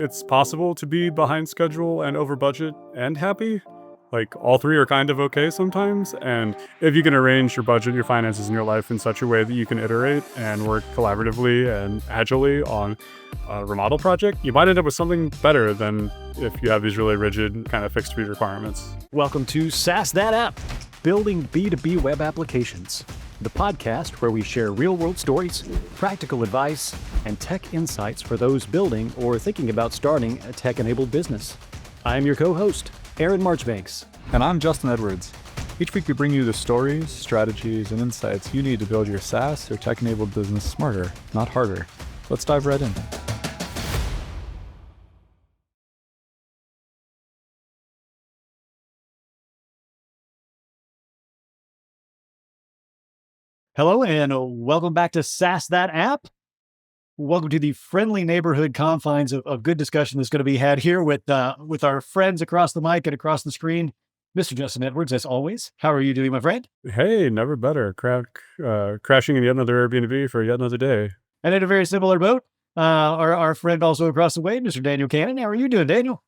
It's possible to be behind schedule and over budget and happy. Like, all three are kind of okay sometimes, and if you can arrange your budget, your finances, and your life in such a way that you can iterate and work collaboratively and agilely on a remodel project, you might end up with something better than if you have these really rigid, kind of fixed fee requirements. Welcome to SaaS That App, building B2B Web Applications, the podcast where we share real-world stories, practical advice, and tech insights for those building or thinking about starting a tech-enabled business. I'm your co-host, Aaron Marchbanks. And I'm Justin Edwards. Each week we bring you the stories, strategies, and insights you need to build your SaaS or tech-enabled business smarter, not harder. Let's dive right in. Hello, and welcome back to SaaS That App. Welcome to the friendly neighborhood confines of good discussion that's going to be had here with our friends across the mic and across the screen. Mr. Justin Edwards, as always. How are you doing, my friend? Hey, never better. Crashing in yet another Airbnb for yet another day. And in a very similar boat, our friend also across the way, Mr. Daniel Cannon. How are you doing, Daniel?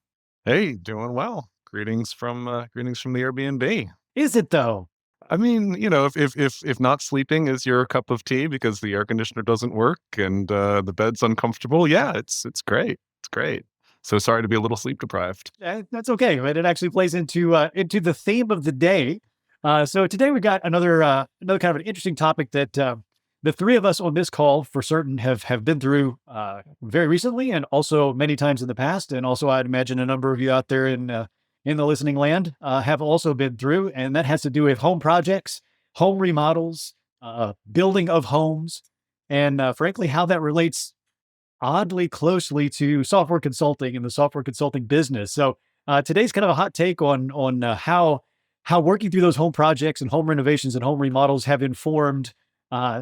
Hey, doing well. Greetings from the Airbnb. Is it though? I mean, if not sleeping is your cup of tea because the air conditioner doesn't work and the bed's uncomfortable, yeah, it's great. It's great. So sorry to be a little sleep deprived. That's okay. Right? It actually plays into the theme of the day. So today we got another kind of an interesting topic that the three of us on this call for certain have been through very recently and also many times in the past. And also I'd imagine a number of you out there in the listening land have also been through. And that has to do with home projects, home remodels, building of homes, and frankly, how that relates oddly closely to software consulting and the software consulting business. So today's kind of a hot take on how working through those home projects and home renovations and home remodels have informed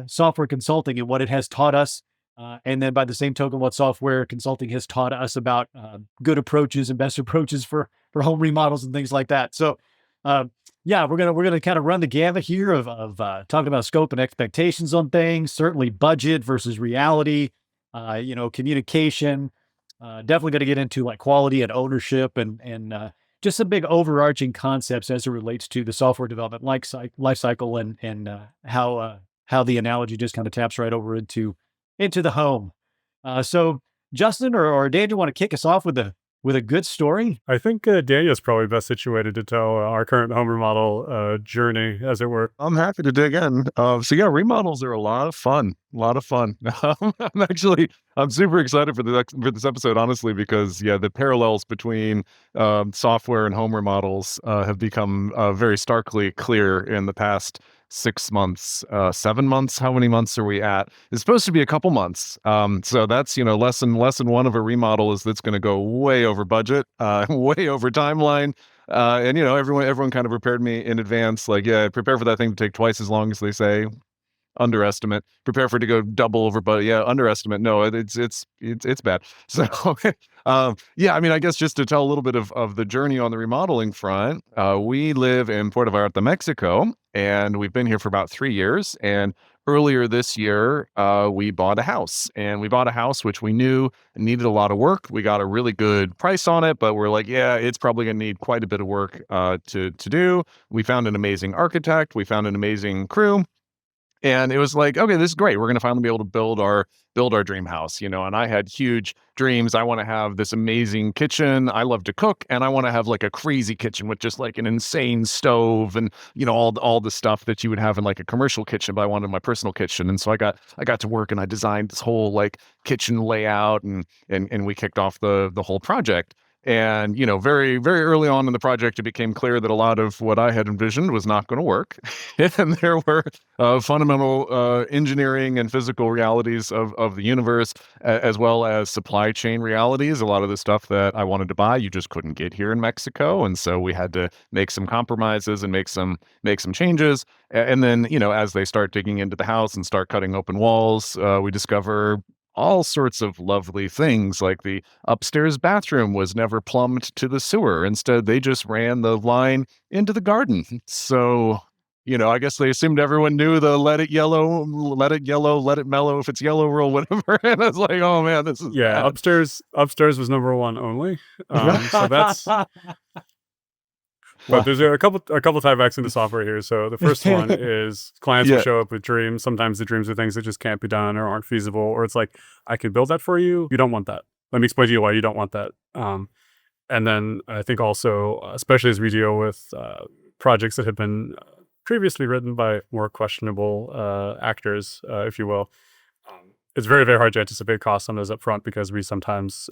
software consulting and what it has taught us. And then by the same token, what software consulting has taught us about good approaches and best approaches for home remodels and things like that. So yeah, we're gonna kind of run the gamut here of talking about scope and expectations on things, certainly budget versus reality, communication, definitely going to get into like quality and ownership and just some big overarching concepts as it relates to the software development life cycle and how the analogy just kind of taps right over into the home. So Justin or Daniel want to kick us off with a good story? I think Daniel's probably best situated to tell our current home remodel journey, as it were. I'm happy to dig in. So yeah, remodels are a lot of fun. I'm super excited for this episode, honestly, because the parallels between software and home remodels have become very starkly clear in the past 6 months, 7 months. How many months are we at? It's supposed to be a couple months. So that's, lesson one of a remodel is that's going to go way over budget, way over timeline. And everyone kind of prepared me in advance, like, yeah, prepare for that thing to take twice as long as they say. Underestimate. Prepare for it to go double over, but yeah, underestimate. No, it's bad. So, I guess just to tell a little bit of the journey on the remodeling front, we live in Puerto Vallarta, Mexico, and we've been here for about 3 years. And earlier this year, we bought a house, which we knew needed a lot of work. We got a really good price on it, but we're like, yeah, it's probably going to need quite a bit of work to do. We found an amazing architect. We found an amazing crew. And it was like, okay, this is great. We're going to finally be able to build our dream house, and I had huge dreams. I want to have this amazing kitchen. I love to cook, and I want to have like a crazy kitchen with just like an insane stove and, all the stuff that you would have in like a commercial kitchen, but I wanted my personal kitchen. And so I got to work and I designed this whole like kitchen layout and we kicked off the whole project. And, very, very early on in the project, it became clear that a lot of what I had envisioned was not going to work. And there were fundamental engineering and physical realities of the universe, as well as supply chain realities. A lot of the stuff that I wanted to buy, you just couldn't get here in Mexico. And so we had to make some compromises and make some changes. And then, as they start digging into the house and start cutting open walls, we discover all sorts of lovely things, like the upstairs bathroom was never plumbed to the sewer. Instead, they just ran the line into the garden. So, I guess they assumed everyone knew the let it yellow, let it mellow if it's yellow rule, whatever. And I was like, oh man, this is Yeah, bad. upstairs was number one only. So that's. Wow. But there's a couple tiebacks into software here. So the first one is clients will Yeah. show up with dreams. Sometimes the dreams are things that just can't be done or aren't feasible, or it's like, I can build that for you. You don't want that. Let me explain to you why you don't want that. And then I think also, especially as we deal with projects that have been previously written by more questionable actors, if you will, it's very, very hard to anticipate costs on those up front because we sometimes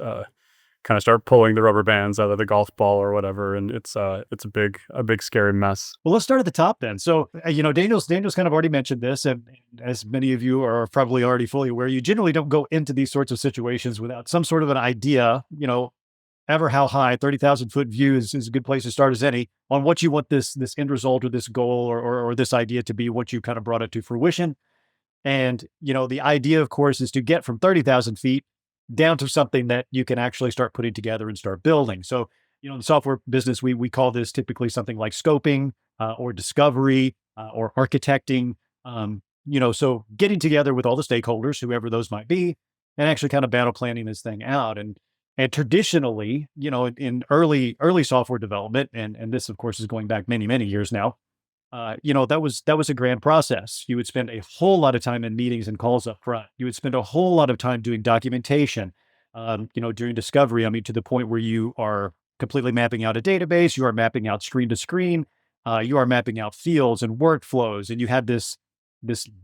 kind of start pulling the rubber bands out of the golf ball or whatever, and it's a big scary mess. Well, let's start at the top then. So, Daniel's kind of already mentioned this, and as many of you are probably already fully aware, you generally don't go into these sorts of situations without some sort of an idea, ever how high. 30,000-foot view is a good place to start as any on what you want this end result or this goal or this idea to be, what you kind of brought it to fruition. And, the idea, of course, is to get from 30,000 feet down to something that you can actually start putting together and start building. So, in the software business, we call this typically something like scoping or discovery or architecting. So getting together with all the stakeholders, whoever those might be, and actually kind of battle planning this thing out. And traditionally, in early software development, and this, of course, is going back many, many years now, that was a grand process. You would spend a whole lot of time in meetings and calls up front. You would spend a whole lot of time doing documentation, during discovery. I mean, to the point where you are completely mapping out a database, you are mapping out screen to screen, you are mapping out fields and workflows, and you have this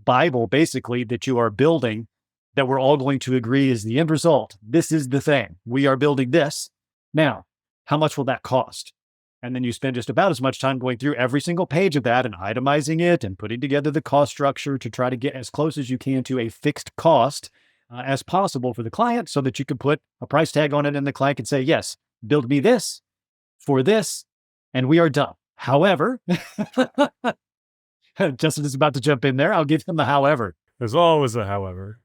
Bible basically that you are building that we're all going to agree is the end result. This is the thing. We are building this. Now, how much will that cost? And then you spend just about as much time going through every single page of that and itemizing it and putting together the cost structure to try to get as close as you can to a fixed cost as possible for the client, so that you can put a price tag on it and the client can say, yes, build me this for this, and we are done. However, Justin is about to jump in there. I'll give him the however. There's always a however.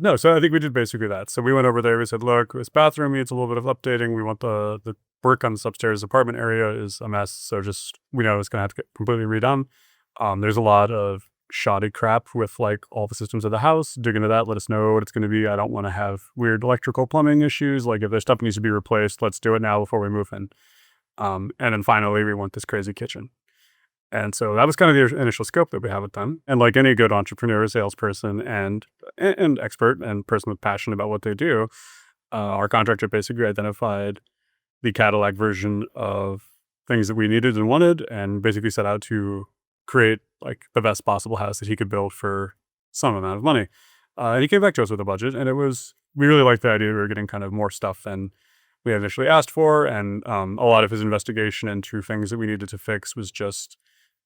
No, so I think we did basically that. So we went over there. We said, look, this bathroom needs a little bit of updating. We want the work on this upstairs apartment area is a mess. So we know it's going to have to get completely redone. There's a lot of shoddy crap with like all the systems of the house. Dig into that. Let us know what it's going to be. I don't want to have weird electrical plumbing issues. Like if there's stuff that needs to be replaced, let's do it now before we move in. And then finally, we want this crazy kitchen. And so that was kind of the initial scope that we have with them. And like any good entrepreneur, salesperson, and expert and person with passion about what they do, our contractor basically identified the Cadillac version of things that we needed and wanted, and basically set out to create like the best possible house that he could build for some amount of money. And he came back to us with a budget, and we really liked the idea. We were getting kind of more stuff than we had initially asked for, and a lot of his investigation into things that we needed to fix was just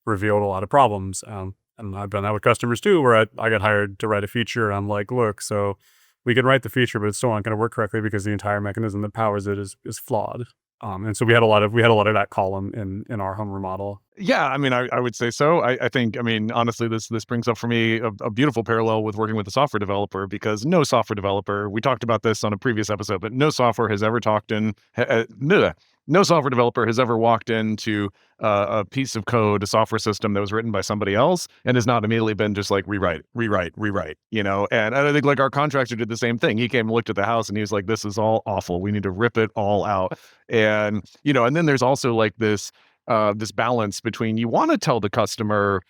revealed a lot of problems. And I've done that with customers too, where I got hired to write a feature. And I'm like, look, so we can write the feature, but it's still not going to work correctly because the entire mechanism that powers it is flawed. And so we had a lot of that column in our home remodel. Yeah, I mean, I would say so. I think, I mean, honestly, this brings up for me a beautiful parallel with working with a software developer, because no software developer, we talked about this on a previous episode, but no software developer has ever walked into a piece of code, a software system that was written by somebody else, and has not immediately been just like rewrite. And I think like our contractor did the same thing. He came and looked at the house and he was like, this is all awful. We need to rip it all out. And, and then there's also like this balance between, you want to tell the customer,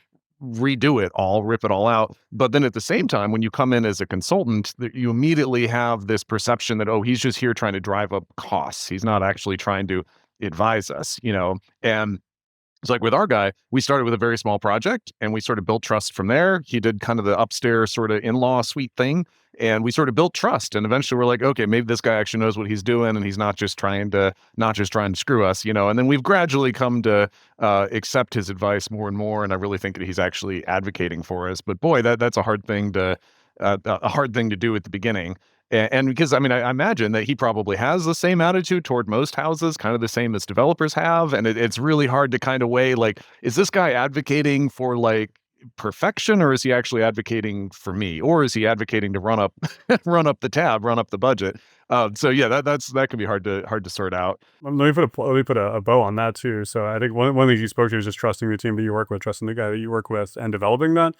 redo it all, rip it all out. But then at the same time, when you come in as a consultant, you immediately have this perception that, oh, he's just here trying to drive up costs. He's not actually trying to advise us, and it's like with our guy, we started with a very small project and we sort of built trust from there. He did kind of the upstairs sort of in-law suite thing, and we sort of built trust. And eventually we're like, okay, maybe this guy actually knows what he's doing and he's not just trying to screw us, And then we've gradually come to accept his advice more and more. And I really think that he's actually advocating for us. But boy, that's a hard thing to do at the beginning. And because, I mean, I imagine that he probably has the same attitude toward most houses, kind of the same as developers have. And it's really hard to kind of weigh, like, is this guy advocating for like perfection, or is he actually advocating for me, or is he advocating to run up run up the tab, run up the budget? So yeah, that can be hard to sort out. Let me put a bow on that too. So I think one of the things you spoke to is just trusting the team that you work with, trusting the guy that you work with, and developing that.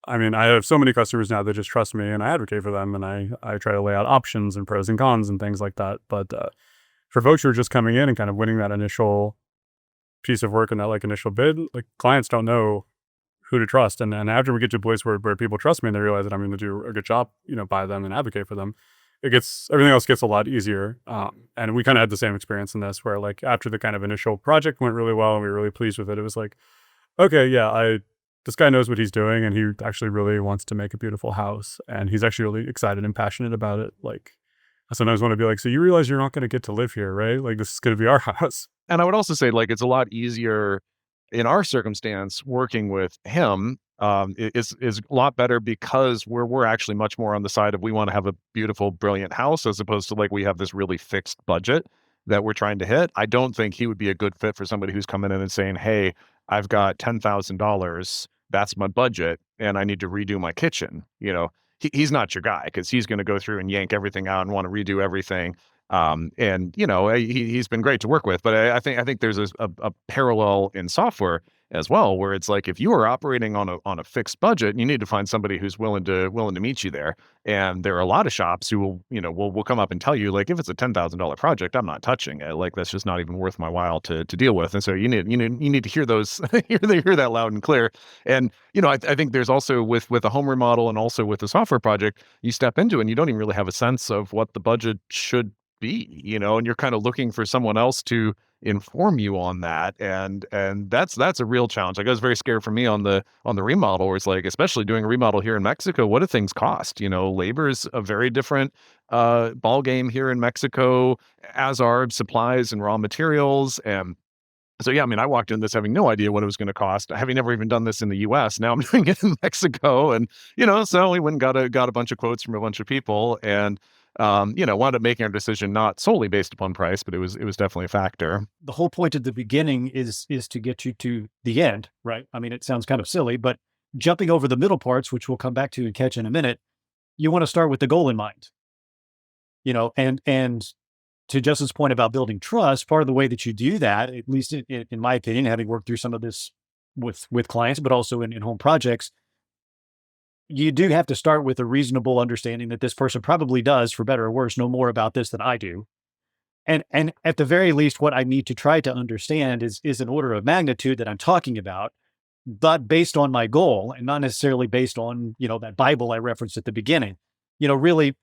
I mean, I have so many customers now that just trust me, and I advocate for them, and I try to lay out options and pros and cons and things like that. But for folks who are just coming in and kind of winning that initial piece of work and that like initial bid, like clients don't know who to trust. And after we get to a place where people trust me and they realize that I'm going to do a good job, by them and advocate for them, everything else gets a lot easier. And we kind of had the same experience in this where like after the kind of initial project went really well and we were really pleased with it, it was like, okay, yeah, this guy knows what he's doing and he actually really wants to make a beautiful house and he's actually really excited and passionate about it. Like I sometimes want to be like, so you realize you're not going to get to live here, right? Like this is going to be our house. And I would also say, like, it's a lot easier in our circumstance working with him. Is a lot better because we're actually much more on the side of we want to have a beautiful, brilliant house as opposed to like we have this really fixed budget that we're trying to hit. I don't think he would be a good fit for somebody who's coming in and saying, "Hey, I've got $10,000. That's my budget, and I need to redo my kitchen." He's not your guy because he's going to go through and yank everything out and want to redo everything. And he's been great to work with, but I think there's a parallel in software as well, where it's like if you are operating on a fixed budget, you need to find somebody who's willing to meet you there. And there are a lot of shops who will come up and tell you like if it's a $10,000 project, I'm not touching it. Like that's just not even worth my while to deal with. And so you need to hear those hear that loud and clear. And I think there's also with a home remodel and also with a software project, you step into it and you don't even really have a sense of what the budget should be, and you're kind of looking for someone else to inform you on that. And that's a real challenge. Like I was very scared for me on the remodel, where it's like, especially doing a remodel here in Mexico, what do things cost? Labor is a very different ball game here in Mexico, as are supplies and raw materials. And so, yeah, I mean, I walked in this having no idea what it was going to cost, having never even done this in the US. Now I'm doing it in Mexico. And, so we went and got a bunch of quotes from a bunch of people and, wound up making our decision not solely based upon price, but it was definitely a factor. The whole point at the beginning is to get you to the end, right? I mean, it sounds kind of silly, but jumping over the middle parts, which we'll come back to and catch in a minute, you want to start with the goal in mind, and to Justin's point about building trust, part of the way that you do that, at least in my opinion, having worked through some of this with clients, but also in home projects, you do have to start with a reasonable understanding that this person probably does, for better or worse, know more about this than I do. And at the very least, what I need to try to understand is an order of magnitude that I'm talking about, but based on my goal and not necessarily based on, that Bible I referenced at the beginning. Really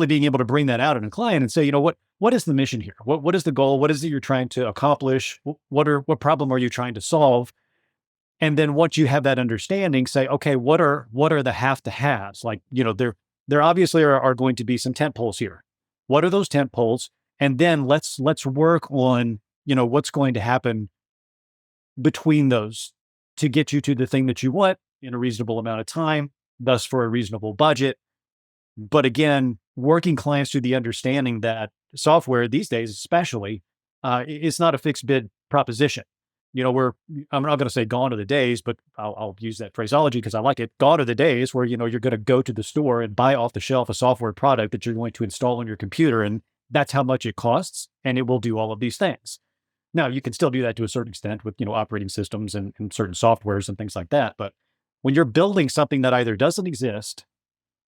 being able to bring that out in a client and say, what is the mission here? What is the goal? What is it you're trying to accomplish? What problem are you trying to solve? And then once you have that understanding, say, okay, what are the have to haves? Like, there obviously are going to be some tent poles here. What are those tent poles? And then let's work on, what's going to happen between those to get you to the thing that you want in a reasonable amount of time, thus for a reasonable budget. But again, working clients through the understanding that software these days, especially, it's not a fixed bid proposition. I'm not going to say gone are the days, but I'll use that phraseology because I like it. Gone are the days where, you're going to go to the store and buy off the shelf a software product that you're going to install on your computer. And that's how much it costs. And it will do all of these things. Now, you can still do that to a certain extent with, operating systems and certain softwares and things like that. But when you're building something that either doesn't exist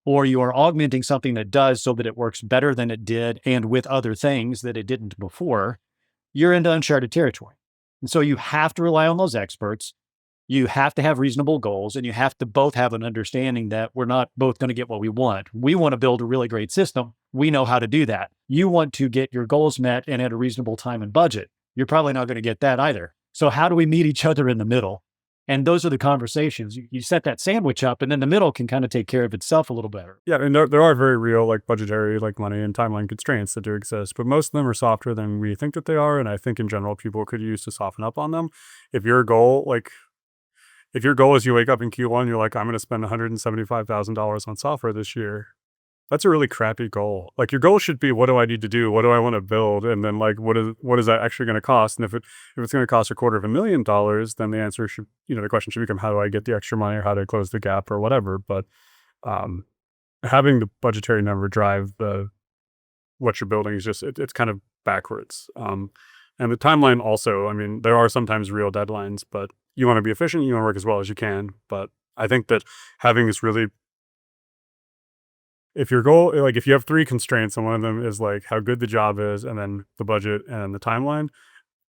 or you are augmenting something that does so that it works better than it did and with other things that it didn't before, you're into uncharted territory. And so you have to rely on those experts. You have to have reasonable goals, and you have to both have an understanding that we're not both going to get what we want. We want to build a really great system. We know how to do that. You want to get your goals met and at a reasonable time and budget. You're probably not going to get that either. So how do we meet each other in the middle? And those are the conversations. You set that sandwich up, and then the middle can kind of take care of itself a little better. Yeah, and there are very real like budgetary, like money and timeline constraints that do exist, but most of them are softer than we think that they are. And I think in general, people could use to soften up on them. If your goal is you wake up in Q1, you're like, I'm going to spend $175,000 on software this year. That's a really crappy goal. Like your goal should be, what do I need to do? What do I want to build? And then like, what is that actually going to cost? And if it's going to cost $250,000, then the answer should, the question should become, how do I get the extra money, or how do I close the gap, or whatever. But um, having the budgetary number drive what you're building is just, it's kind of backwards. And the timeline also, I mean, there are sometimes real deadlines, but you want to be efficient, you want to work as well as you can. But I think that having this really, if your goal, like if you have 3 constraints and one of them is like how good the job is, and then the budget and the timeline,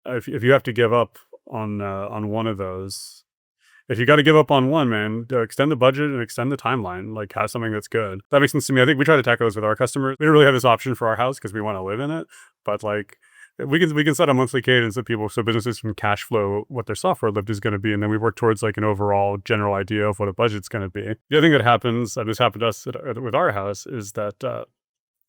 if you have to give up on one of those, if you got to give up on one, man, extend the budget and extend the timeline, like have something that's good. That makes sense to me. I think we try to tackle this with our customers. We don't really have this option for our house because we want to live in it, but like we can set a monthly cadence that so businesses can cash flow what their software lift is going to be, and then we work towards like an overall general idea of what a budget's going to be. The other thing that happens, and this happened to us with our house, is that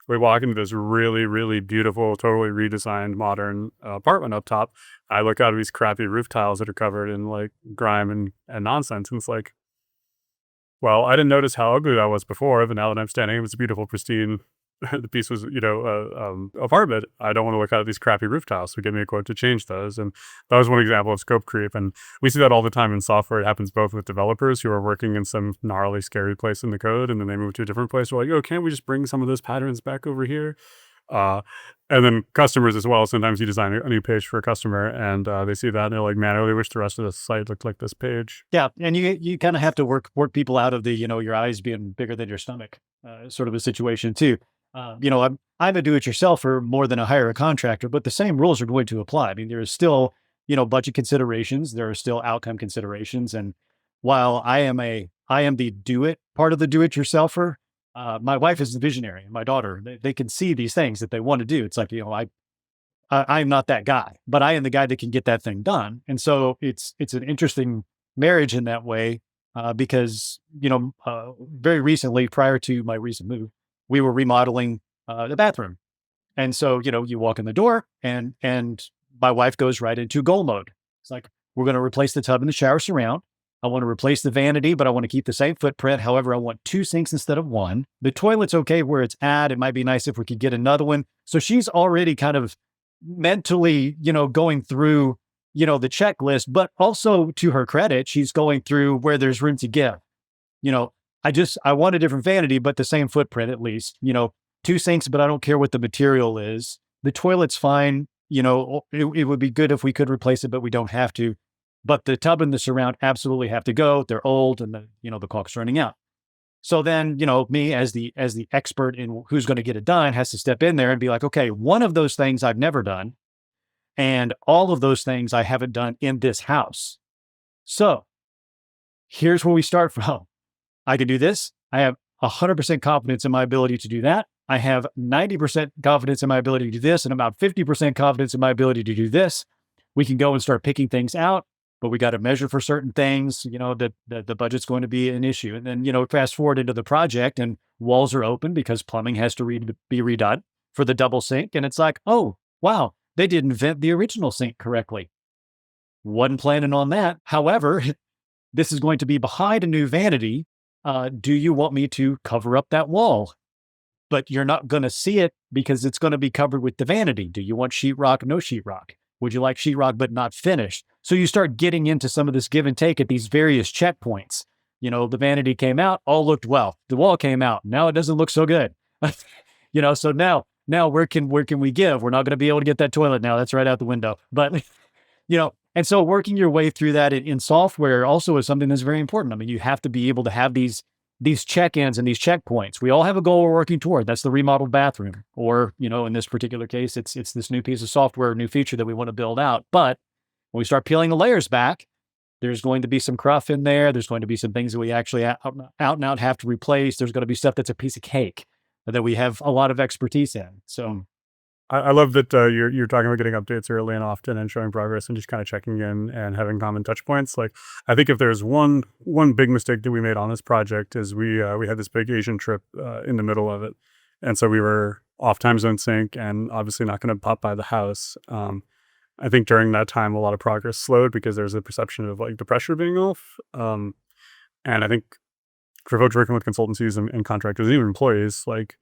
we walk into this really, really beautiful, totally redesigned, modern apartment up top. I look out at these crappy roof tiles that are covered in like grime and nonsense, and it's like, well, I didn't notice how ugly that was before, but now that I'm standing, it was a beautiful, pristine. The piece was, apartment. I don't want to look out at these crappy roof tiles, so give me a quote to change those. And that was one example of scope creep. And we see that all the time in software. It happens both with developers who are working in some gnarly, scary place in the code, and then they move to a different place. We're like, oh, can't we just bring some of those patterns back over here? And then customers as well. Sometimes you design a new page for a customer, and they see that and they're like, man, I really wish the rest of the site looked like this page. Yeah, and you kind of have to work people out of the your eyes being bigger than your stomach sort of a situation too. I'm a do-it-yourselfer more than hire a contractor, but the same rules are going to apply. I mean, there is still budget considerations, there are still outcome considerations, and while I am the do-it part of the do-it-yourselfer, my wife is the visionary, and my daughter, they can see these things that they want to do. It's like I'm not that guy, but I am the guy that can get that thing done, and so it's an interesting marriage in that way because very recently, prior to my recent move, we were remodeling the bathroom. And so, you walk in the door and my wife goes right into goal mode. It's like, we're going to replace the tub and the shower surround. I want to replace the vanity, but I want to keep the same footprint. However, I want 2 sinks instead of 1. The toilet's okay where it's at. It might be nice if we could get another one. So she's already kind of mentally, going through, the checklist, but also to her credit, she's going through where there's room to give. I want a different vanity, but the same footprint at least. 2 sinks, but I don't care what the material is. The toilet's fine. It would be good if we could replace it, but we don't have to. But the tub and the surround absolutely have to go. They're old, and the caulk's running out. So then, me as the expert in who's going to get it done has to step in there and be like, okay, one of those things I've never done, and all of those things I haven't done in this house. So here's where we start from. I can do this. I have 100% confidence in my ability to do that. I have 90% confidence in my ability to do this, and about 50% confidence in my ability to do this. We can go and start picking things out, but we got to measure for certain things, that the budget's going to be an issue. And then, fast forward into the project and walls are open because plumbing has to be redone for the double sink. And it's like, oh, wow, they didn't vent the original sink correctly. Wasn't planning on that. However, this is going to be behind a new vanity. Do you want me to cover up that wall? But you're not going to see it because it's going to be covered with the vanity. Do you want sheetrock? No sheetrock. Would you like sheetrock but not finished? So you start getting into some of this give and take at these various checkpoints. The vanity came out, all looked well. The wall came out, now it doesn't look so good. So now where can we give? We're not going to be able to get that toilet now. That's right out the window. But and so working your way through that in software also is something that's very important. I mean, you have to be able to have these check-ins and these checkpoints. We all have a goal we're working toward. That's the remodeled bathroom. Or, in this particular case, it's this new piece of software, new feature that we want to build out. But when we start peeling the layers back, there's going to be some cruff in there. There's going to be some things that we actually out and out have to replace. There's going to be stuff that's a piece of cake that we have a lot of expertise in. So I love that you're talking about getting updates early and often and showing progress and just kind of checking in and having common touch points. Like, I think if there's one big mistake that we made on this project is we had this big Asian trip in the middle of it. And so we were off time zone sync and obviously not going to pop by the house. I think during that time, a lot of progress slowed because there's a perception of like the pressure being off. And I think for folks working with consultancies and contractors, even employees, like,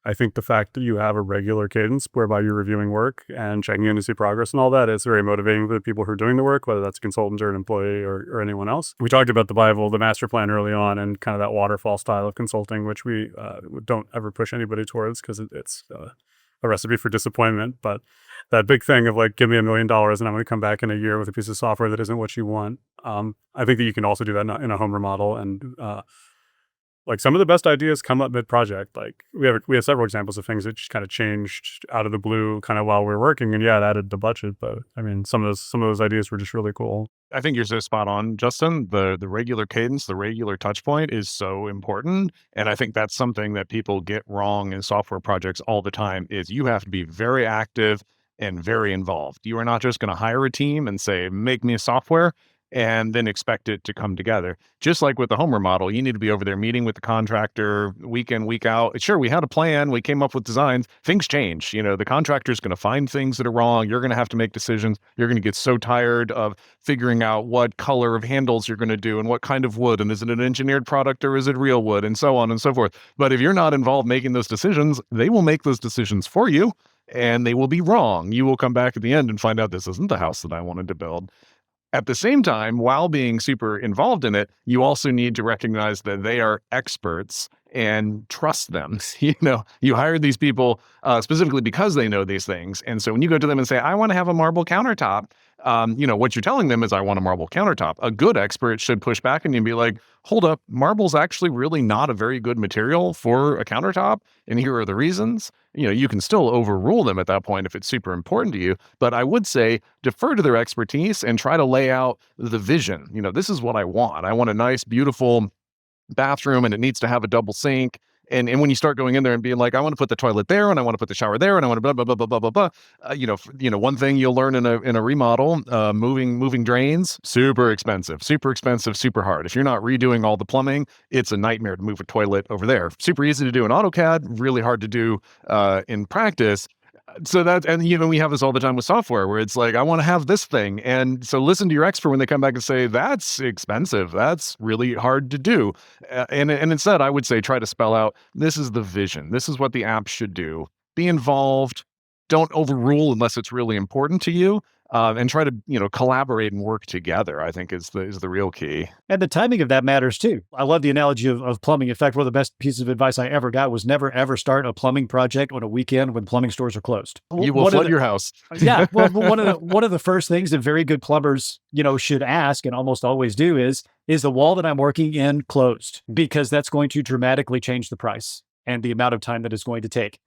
I think the fact that you have a regular cadence whereby you're reviewing work and checking in to see progress and all that is very motivating for the people who are doing the work, whether that's a consultant or an employee or anyone else. We talked about the Bible, the master plan early on, and kind of that waterfall style of consulting, which we don't ever push anybody towards because it's a recipe for disappointment. But that big thing of like, give me $1 million and I'm going to come back in a year with a piece of software that isn't what you want. I think that you can also do that in a home remodel, and like some of the best ideas come up mid-project. Like we have several examples of things that just kind of changed out of the blue kind of while we were working, and yeah, it added the budget, but I mean, some of those ideas were just really cool. I think you're so spot on, Justin. The regular cadence, the regular touch point is so important. And I think that's something that people get wrong in software projects all the time is you have to be very active and very involved. You are not just going to hire a team and say, make me a software and then expect it to come together. Just like with the home remodel, you need to be over there meeting with the contractor week in, week out. Sure, we had a plan. We came up with designs. Things change. The contractor's going to find things that are wrong. You're going to have to make decisions. You're going to get so tired of figuring out what color of handles you're going to do and what kind of wood. And is it an engineered product or is it real wood, and so on and so forth. But if you're not involved making those decisions, they will make those decisions for you and they will be wrong. You will come back at the end and find out this isn't the house that I wanted to build. At the same time, while being super involved in it, you also need to recognize that they are experts and trust them. You hired these people specifically because they know these things. And so when you go to them and say, I want to have a marble countertop, what you're telling them is, I want a marble countertop. A good expert should push back and be like, hold up, marble's actually really not a very good material for a countertop. And here are the reasons. You can still overrule them at that point if it's super important to you. But I would say defer to their expertise and try to lay out the vision. This is what I want. I want a nice, beautiful bathroom and it needs to have a double sink. And when you start going in there and being like, I want to put the toilet there and I want to put the shower there and I want to blah, blah, blah, blah, blah, blah, blah. One thing you'll learn in a remodel, moving drains, super expensive, super hard. If you're not redoing all the plumbing, it's a nightmare to move a toilet over there. Super easy to do in AutoCAD, really hard to do in practice. So we have this all the time with software where it's like, I want to have this thing. And so listen to your expert when they come back and say, that's expensive. That's really hard to do. And instead, I would say, try to spell out, this is the vision. This is what the app should do. Be involved. Don't overrule unless it's really important to you. And try to, collaborate and work together, I think is the real key. And the timing of that matters too. I love the analogy of plumbing. In fact, one of the best pieces of advice I ever got was never, ever start a plumbing project on a weekend when plumbing stores are closed. You will flood your house. Yeah. Well, one of the first things that very good plumbers, should ask and almost always do is the wall that I'm working in closed? Because that's going to dramatically change the price and the amount of time that it's going to take.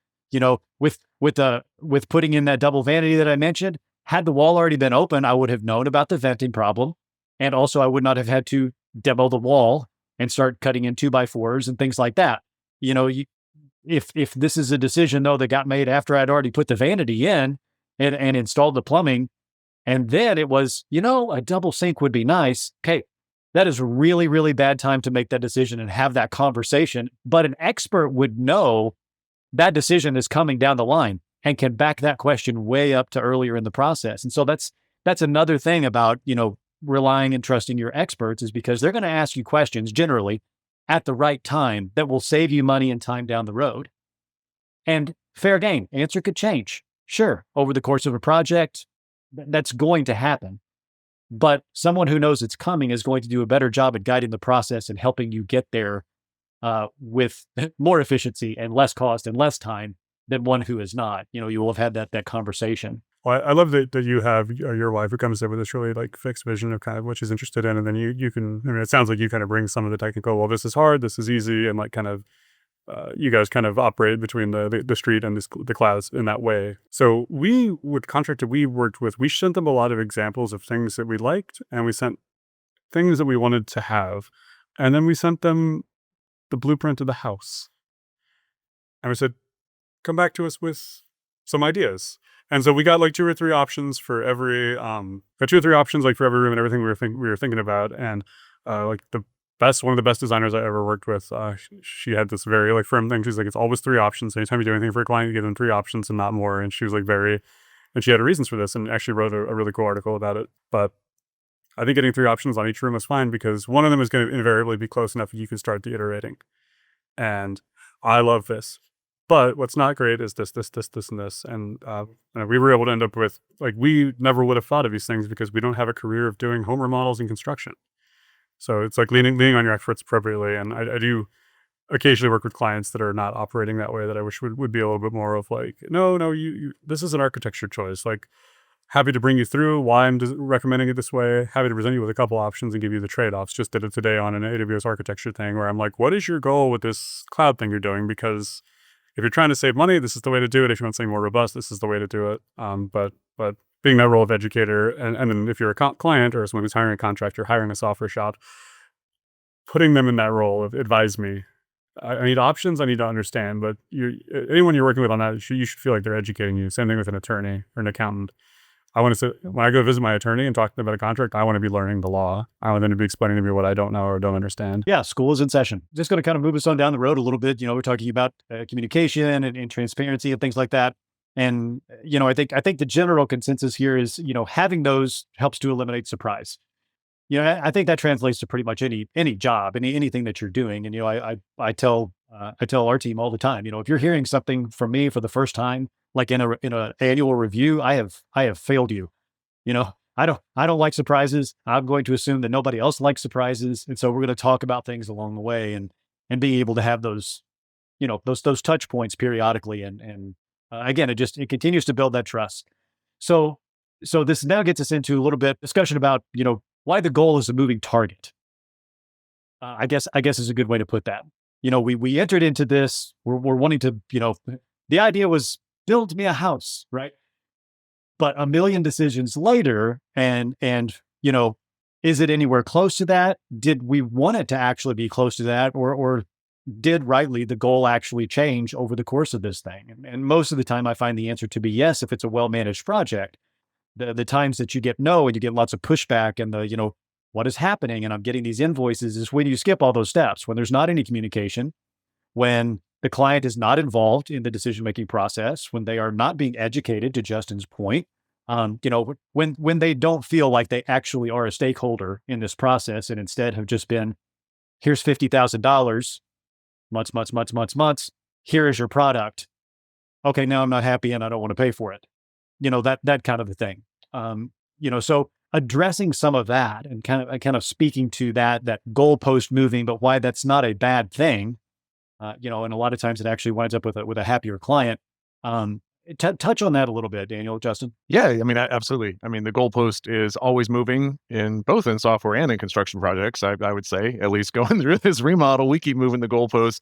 With putting in that double vanity that I mentioned, had the wall already been open, I would have known about the venting problem. And also I would not have had to demo the wall and start cutting in 2x4s and things like that. If this is a decision though that got made after I'd already put the vanity in and installed the plumbing, and then it was, a double sink would be nice. Okay. That is a really, really bad time to make that decision and have that conversation. But an expert would know that decision is coming down the line and can back that question way up to earlier in the process. And so that's another thing about, relying and trusting your experts, is because they're going to ask you questions generally at the right time that will save you money and time down the road. And fair game, answer could change. Sure, over the course of a project, that's going to happen. But someone who knows it's coming is going to do a better job at guiding the process and helping you get there with more efficiency and less cost and less time than one who is not. You will have had that conversation. Well, I love that you have your wife who comes in with this really like fixed vision of kind of what she's interested in. And then you can, it sounds like you kind of bring some of the technical, well, this is hard, this is easy. And like kind of, you guys kind of operate between the street and the clouds in that way. So contractor we worked with, we sent them a lot of examples of things that we liked, and we sent things that we wanted to have. And then we sent them the blueprint of the house. And we said, come back to us with some ideas. And so we got like 2 or 3 options for every, like for every room and everything we were thinking about. And like one of the best designers I ever worked with, she had this very like firm thing. She's like, it's always 3 options. Anytime you do anything for a client, you give them 3 options and not more. And she was like and she had reasons for this and actually wrote a really cool article about it. But I think getting 3 options on each room is fine because one of them is going to invariably be close enough that you can start the iterating. And I love this. But what's not great is this, and this. And we were able to end up with, like, we never would have thought of these things because we don't have a career of doing home remodels and construction. So it's like leaning on your experts appropriately. And I do occasionally work with clients that are not operating that way that I wish would be a little bit more of like, no, you this is an architecture choice. Like, happy to bring you through why I'm recommending it this way. Happy to present you with a couple options and give you the trade-offs. Just did it today on an AWS architecture thing where I'm like, what is your goal with this cloud thing you're doing? Because if you're trying to save money, this is the way to do it. If you want something more robust, this is the way to do it. But being that role of educator, and then if you're a client or someone who's hiring a contractor, hiring a software shop, putting them in that role of advise me. I need options. I need to understand. But anyone you're working with on that, you should feel like they're educating you. Same thing with an attorney or an accountant. I want to say, when I go visit my attorney and talk to them about a contract, I want to be learning the law. I want them to be explaining to me what I don't know or don't understand. Yeah, school is in session. Just going to kind of move us on down the road a little bit. We're talking about communication and transparency and things like that. And, I think the general consensus here is, having those helps to eliminate surprise. I think that translates to pretty much any job, anything that you're doing. And, I tell our team all the time, if you're hearing something from me for the first time, like in a annual review, I have failed you. I don't like surprises. I'm going to assume that nobody else likes surprises. And so we're going to talk about things along the way and being able to have those, those touch points periodically. And again, it continues to build that trust. So this now gets us into a little bit discussion about, why the goal is a moving target. I guess is a good way to put that. We entered into this, we're wanting to, the idea was build me a house, right? But a million decisions later, and is it anywhere close to that? Did we want it to actually be close to that, or did rightly the goal actually change over the course of this thing? And most of the time, I find the answer to be yes if it's a well-managed project. The times that you get no and you get lots of pushback and what is happening and I'm getting these invoices is when you skip all those steps, when there's not any communication, when the client is not involved in the decision-making process, when they are not being educated, to Justin's point, when they don't feel like they actually are a stakeholder in this process and instead have just been, here's $50,000, months, here is your product. Okay, now I'm not happy and I don't want to pay for it. That kind of a thing. So addressing some of that and kind of speaking to that goalpost moving, but why that's not a bad thing. And a lot of times it actually winds up with a happier client. Touch on that a little bit, Daniel, Justin. Yeah, absolutely. The goalpost is always moving in software and in construction projects. I would say, at least going through this remodel, we keep moving the goalpost,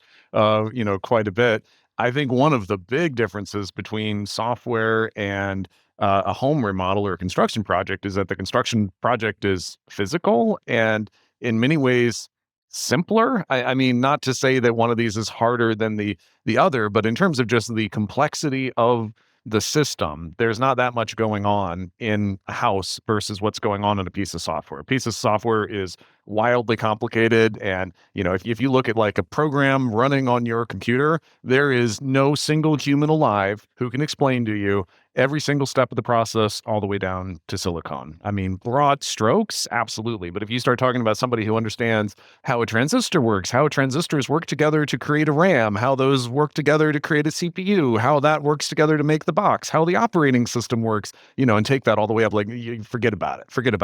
quite a bit. I think one of the big differences between software and a home remodel or a construction project is that the construction project is physical and in many ways simpler. I mean, not to say that one of these is harder than the other, but in terms of just the complexity of the system, there's not that much going on in a house versus what's going on in a piece of software. A piece of software is wildly complicated. And, if you look at like a program running on your computer, there is no single human alive who can explain to you every single step of the process all the way down to silicon. Broad strokes, absolutely. But if you start talking about somebody who understands how a transistor works, how transistors work together to create a RAM, how those work together to create a CPU, how that works together to make the box, how the operating system works, and take that all the way up, like, you forget about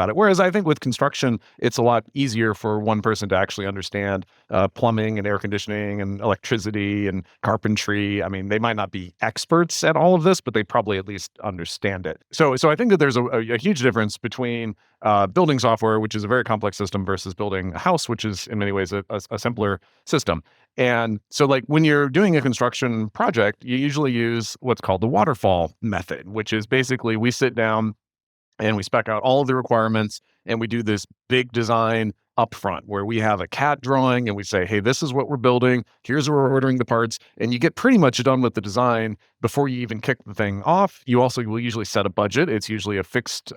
it. Whereas I think with construction, it's a lot easier for one person to actually understand plumbing and air conditioning and electricity and carpentry. They might not be experts at all of this, but they probably at least understand it. So I think that there's a huge difference between building software, which is a very complex system, versus building a house, which is in many ways a simpler system. And so, like, when you're doing a construction project, you usually use what's called the Waterfall method, which is basically we sit down and we spec out all of the requirements and we do this big design upfront where we have a CAD drawing and we say, hey, this is what we're building. Here's where we're ordering the parts. And you get pretty much done with the design before you even kick the thing off. You also will usually set a budget. It's usually a fixed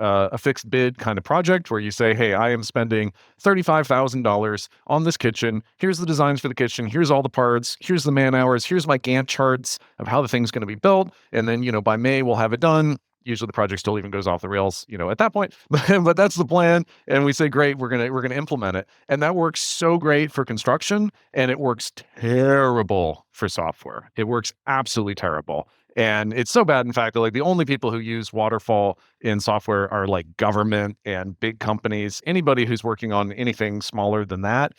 bid kind of project where you say, hey, I am spending $35,000 on this kitchen. Here's the designs for the kitchen. Here's all the parts. Here's the man hours. Here's my Gantt charts of how the thing's going to be built. And then, by May, we'll have it done. Usually the project still even goes off the rails, at that point. But that's the plan. And we say, great, we're gonna implement it. And that works so great for construction, and it works terrible for software. It works absolutely terrible. And it's so bad, in fact, that like the only people who use Waterfall in software are like government and big companies. Anybody who's working on anything smaller than that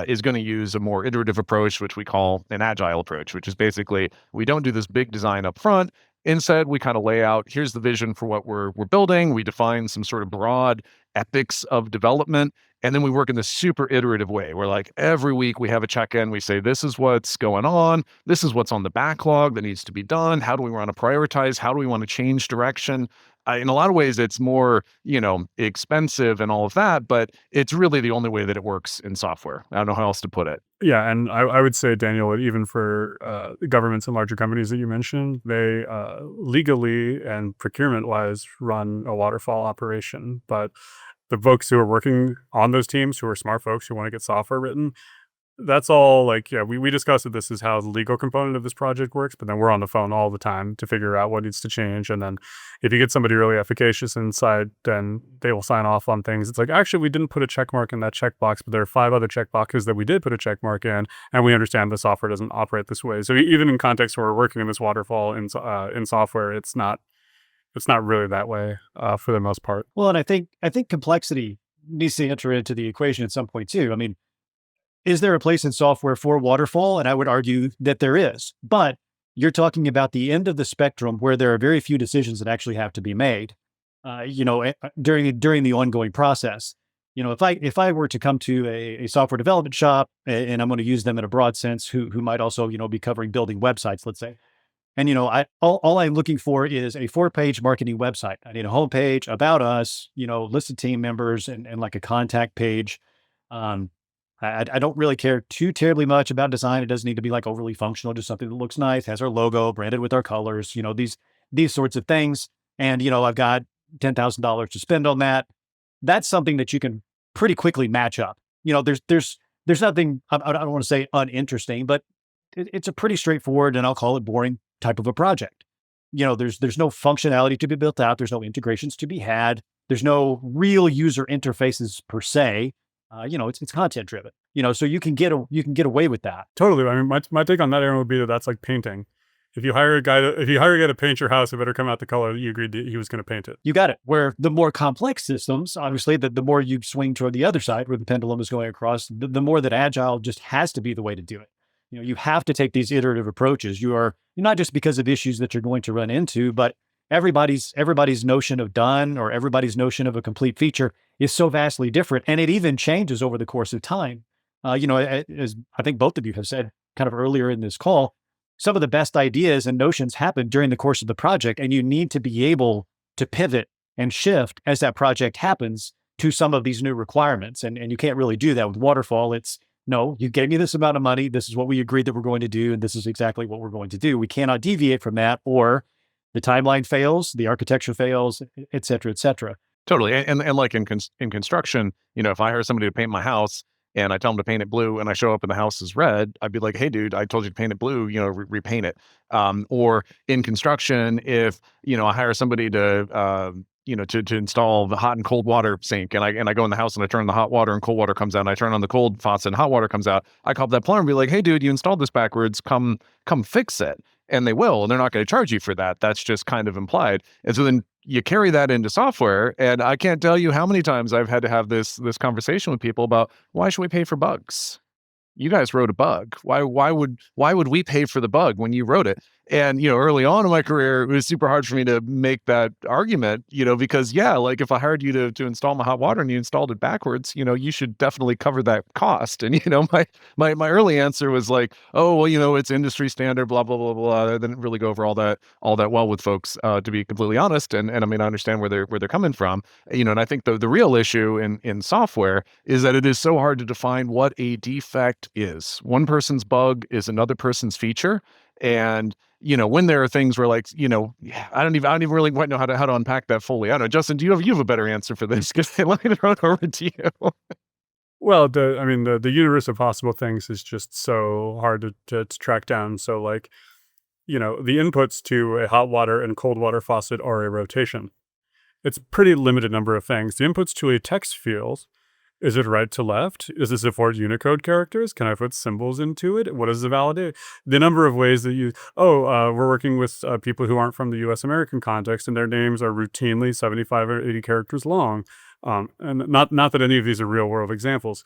is going to use a more iterative approach, which we call an agile approach, which is basically we don't do this big design up front. Instead, we kind of lay out, here's the vision for what we're building. We define some sort of broad epics of development. And then we work in this super iterative way where like every week we have a check-in. We say, this is what's going on. This is what's on the backlog that needs to be done. How do we want to prioritize? How do we want to change direction? In a lot of ways, it's more, expensive and all of that, but it's really the only way that it works in software. I don't know how else to put it. Yeah, and I would say, Daniel, even for governments and larger companies that you mentioned, they legally and procurement-wise run a waterfall operation. But the folks who are working on those teams, who are smart folks who want to get software written, that's all like, yeah, we discussed that this is how the legal component of this project works, but then we're on the phone all the time to figure out what needs to change. And then if you get somebody really efficacious inside, then they will sign off on things. It's like, actually, we didn't put a check mark in that checkbox, but there are 5 other checkboxes that we did put a check mark in, and we understand the software doesn't operate this way. So even in context where we're working in this waterfall in software, it's not really that way for the most part. Well, and I think complexity needs to enter into the equation at some point too. I mean, is there a place in software for waterfall? And I would argue that there is, but you're talking about the end of the spectrum where there are very few decisions that actually have to be made, during the ongoing process. If I were to come to a software development shop, and I'm going to use them in a broad sense, who might also, be covering building websites, let's say. And, all I'm looking for is a 4-page marketing website. I need a homepage, about us, list of team members, and like a contact page. I don't really care too terribly much about design. It doesn't need to be like overly functional, just something that looks nice, has our logo branded with our colors, these sorts of things. And, I've got $10,000 to spend on that. That's something that you can pretty quickly match up. There's nothing, I don't want to say uninteresting, but it's a pretty straightforward, and I'll call it boring type of a project. There's no functionality to be built out. There's no integrations to be had. There's no real user interfaces per se. It's content driven, so you can get away with that. Totally. I mean, my take on that, Aaron, would be that that's like painting. If you hire a guy to paint your house, it better come out the color that you agreed that he was going to paint it. You got it. Where the more complex systems, obviously, the more you swing toward the other side where the pendulum is going across, the more that agile just has to be the way to do it. You have to take these iterative approaches. You're not just because of issues that you're going to run into, but everybody's notion of done, or everybody's notion of a complete feature, is so vastly different. And it even changes over the course of time. As I think both of you have said kind of earlier in this call, some of the best ideas and notions happen during the course of the project, and you need to be able to pivot and shift as that project happens to some of these new requirements. And you can't really do that with Waterfall. It's, no, you gave me this amount of money. This is what we agreed that we're going to do. And this is exactly what we're going to do. We cannot deviate from that, or the timeline fails, the architecture fails, et cetera, et cetera. Totally. And like in construction, if I hire somebody to paint my house and I tell them to paint it blue and I show up and the house is red, I'd be like, hey, dude, I told you to paint it blue, repaint it. Or in construction, if, I hire somebody to, to install the hot and cold water sink, and I go in the house and I turn on the hot water and cold water comes out, and I turn on the cold faucet and hot water comes out, I call up that plumber and be like, hey, dude, you installed this backwards, come fix it. And they will, and they're not going to charge you for that. That's just kind of implied. And so then you carry that into software, and I can't tell you how many times I've had to have this conversation with people about, why should we pay for bugs? You guys wrote a bug. Why would we pay for the bug when you wrote it? And, early on in my career, it was super hard for me to make that argument, because like if I hired you to install my hot water and you installed it backwards, you should definitely cover that cost. And, my early answer was like, oh, well, it's industry standard, blah, blah, blah, blah. I didn't really go over all that well with folks, to be completely honest. And I mean, I understand where they're coming from, and I think the real issue in software is that it is so hard to define what a defect is. One person's bug is another person's feature. And, when there are things where like, I don't even really quite know how to unpack that fully. I don't know, Justin, do you have a better answer for this? Because let me throw it over to you. Well, the universe of possible things is just so hard to track down. So like, the inputs to a hot water and cold water faucet are a rotation. It's a pretty limited number of things. The inputs to a text field, is it right to left? Does it support Unicode characters? Can I put symbols into it? What is the validate? The number of ways that we're working with people who aren't from the US American context, and their names are routinely 75 or 80 characters long. And not that any of these are real world examples.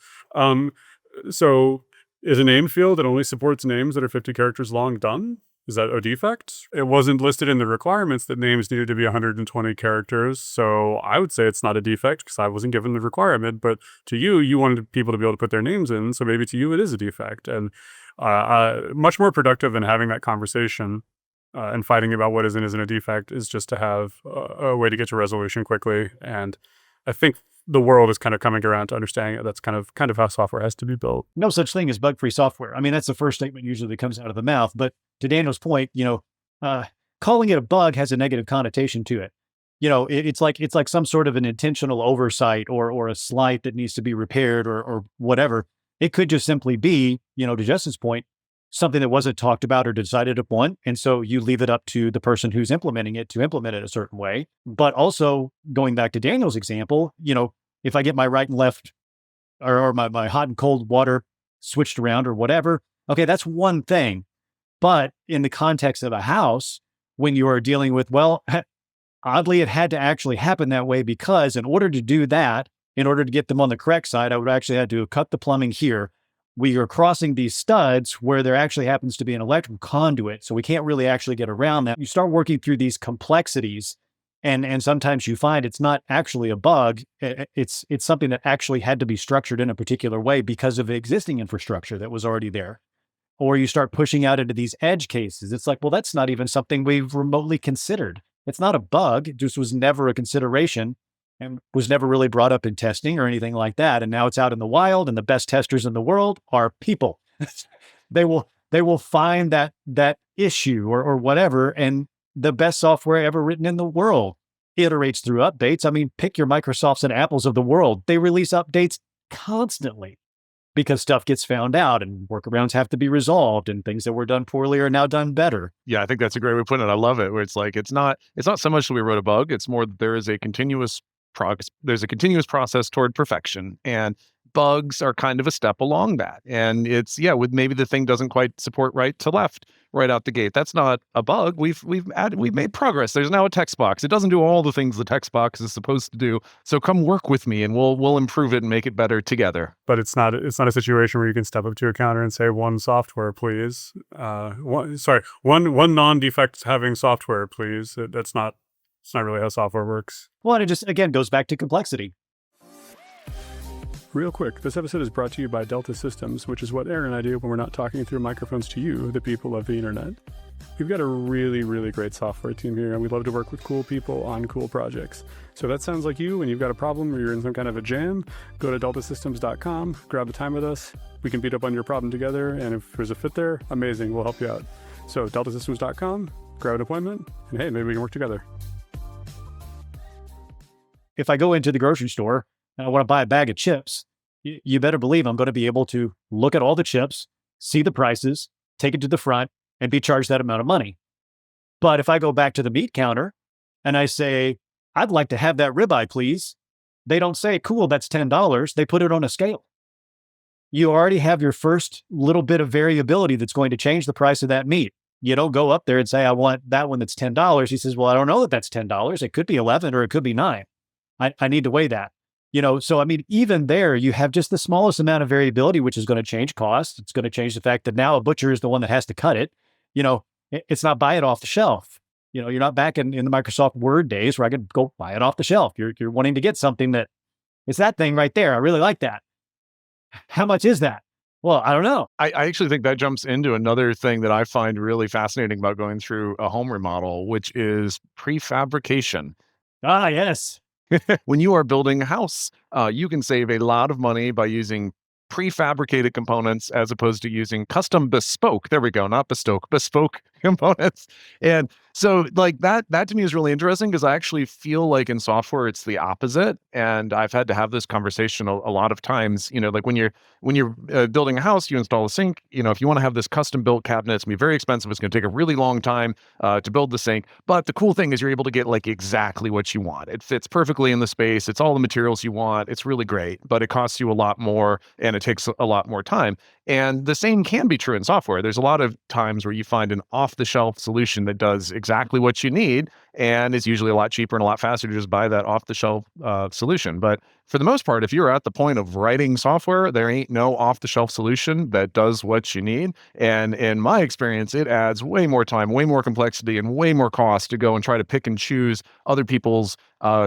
So is a name field that only supports names that are 50 characters long done? Is that a defect? It wasn't listed in the requirements that names needed to be 120 characters, so I would say it's not a defect because I wasn't given the requirement, but to you, you wanted people to be able to put their names in, so maybe to you it is a defect. And much more productive than having that conversation and fighting about what is and isn't a defect is just to have a way to get to resolution quickly. And I think the world is kind of coming around to understanding that that's kind of how software has to be built. No such thing as bug-free software. I mean, that's the first statement usually that comes out of the mouth. But to Daniel's point, calling it a bug has a negative connotation to it. It's like some sort of an intentional oversight or a slight that needs to be repaired or whatever. It could just simply be, to Justin's point, something that wasn't talked about or decided upon. And so you leave it up to the person who's implementing it to implement it a certain way. But also going back to Daniel's example, if I get my right and left or my hot and cold water switched around or whatever, okay, that's one thing. But in the context of a house, when you are dealing with, oddly, it had to actually happen that way because in order to do that, in order to get them on the correct side, I would actually have to cut the plumbing here. We are crossing these studs where there actually happens to be an electrical conduit. So we can't really actually get around that. You start working through these complexities and sometimes you find it's not actually a bug. It's something that actually had to be structured in a particular way because of existing infrastructure that was already there. Or you start pushing out into these edge cases. It's like, that's not even something we've remotely considered. It's not a bug. It just was never a consideration and was never really brought up in testing or anything like that. And now it's out in the wild, and the best testers in the world are people. They will find that issue or whatever, and the best software ever written in the world iterates through updates. I mean, pick your Microsofts and Apples of the world. They release updates constantly because stuff gets found out and workarounds have to be resolved and things that were done poorly are now done better. Yeah, I think that's a great way of putting it. I love it. Where it's like it's not so much that we wrote a bug. It's more that there is a continuous process toward perfection, and bugs are kind of a step along that. And it's with maybe the thing doesn't quite support right to left right out the gate. That's not a bug. We've made progress. There's now a text box. It doesn't do all the things the text box is supposed to do. So come work with me and we'll improve it and make it better together. But it's not a situation where you can step up to a counter and say, one software, please. One non-defect having software, please. It's not really how software works. Well, and it just, again, goes back to complexity. Real quick, this episode is brought to you by Delta Systems, which is what Aaron and I do when we're not talking through microphones to you, the people of the internet. We've got a really, really great software team here, and we love to work with cool people on cool projects. So if that sounds like you and you've got a problem or you're in some kind of a jam, go to deltasystems.com, grab a time with us. We can beat up on your problem together, and if there's a fit there, amazing, we'll help you out. So deltasystems.com, grab an appointment, and hey, maybe we can work together. If I go into the grocery store and I want to buy a bag of chips, you better believe I'm going to be able to look at all the chips, see the prices, take it to the front, and be charged that amount of money. But if I go back to the meat counter and I say, I'd like to have that ribeye, please, they don't say, cool, that's $10. They put it on a scale. You already have your first little bit of variability that's going to change the price of that meat. You don't go up there and say, I want that one that's $10. He says, well, I don't know that that's $10. It could be 11 or it could be 9. I need to weigh that. So I mean, even there, you have just the smallest amount of variability, which is going to change cost. It's going to change the fact that now a butcher is the one that has to cut it. It's not buy it off the shelf. You're not back in the Microsoft Word days where I could go buy it off the shelf. You're wanting to get something that it's that thing right there. I really like that. How much is that? Well, I don't know. I actually think that jumps into another thing that I find really fascinating about going through a home remodel, which is prefabrication. Ah, yes. When you are building a house, you can save a lot of money by using prefabricated components as opposed to using custom bespoke. There we go, not bespoke components. And so like that to me is really interesting because I actually feel like in software it's the opposite. And I've had to have this conversation a lot of times. Like when you're building a house, you install a sink. If you want to have this custom built cabinet, it's gonna be very expensive. It's gonna take a really long time to build the sink. But the cool thing is you're able to get like exactly what you want. It fits perfectly in the space. It's all the materials you want. It's really great, but it costs you a lot more and it takes a lot more time. And the same can be true in software. There's a lot of times where you find an off-the-shelf solution that does exactly what you need, and it's usually a lot cheaper and a lot faster to just buy that off-the-shelf solution. But for the most part, if you're at the point of writing software, there ain't no off-the-shelf solution that does what you need. And in my experience, it adds way more time, way more complexity, and way more cost to go and try to pick and choose other people's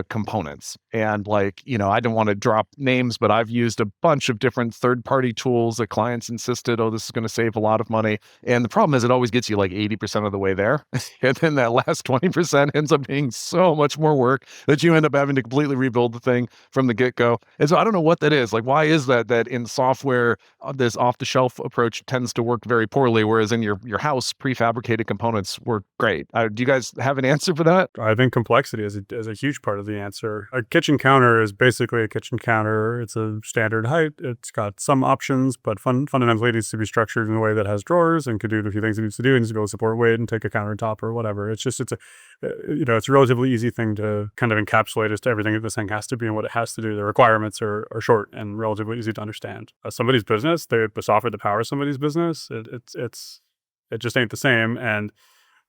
components. And like, I don't want to drop names, but I've used a bunch of different third-party tools that clients insisted, oh, this is going to save a lot of money. And the problem is it always gets you like 80% of the way there. And then that last 20% ends up being so much more work that you end up having to completely rebuild the thing from the get-go. And so I don't know what that is. Like, why is that in software, this off-the-shelf approach tends to work very poorly, whereas in your house, prefabricated components work great? Do you guys have an answer for that? I think complexity is a huge part of the answer. A kitchen counter is basically a kitchen counter. It's a standard height. It's got some options, but fundamentally it needs to be structured in a way that has drawers and can do the few things it needs to do. It needs to be able to support weight and take a countertop or whatever. It's a relatively easy thing to kind of encapsulate as to everything that this thing has to be and what it has to do. The requirements are short and relatively easy to understand. Somebody's business, the software that powers somebody's business, it just ain't the same. And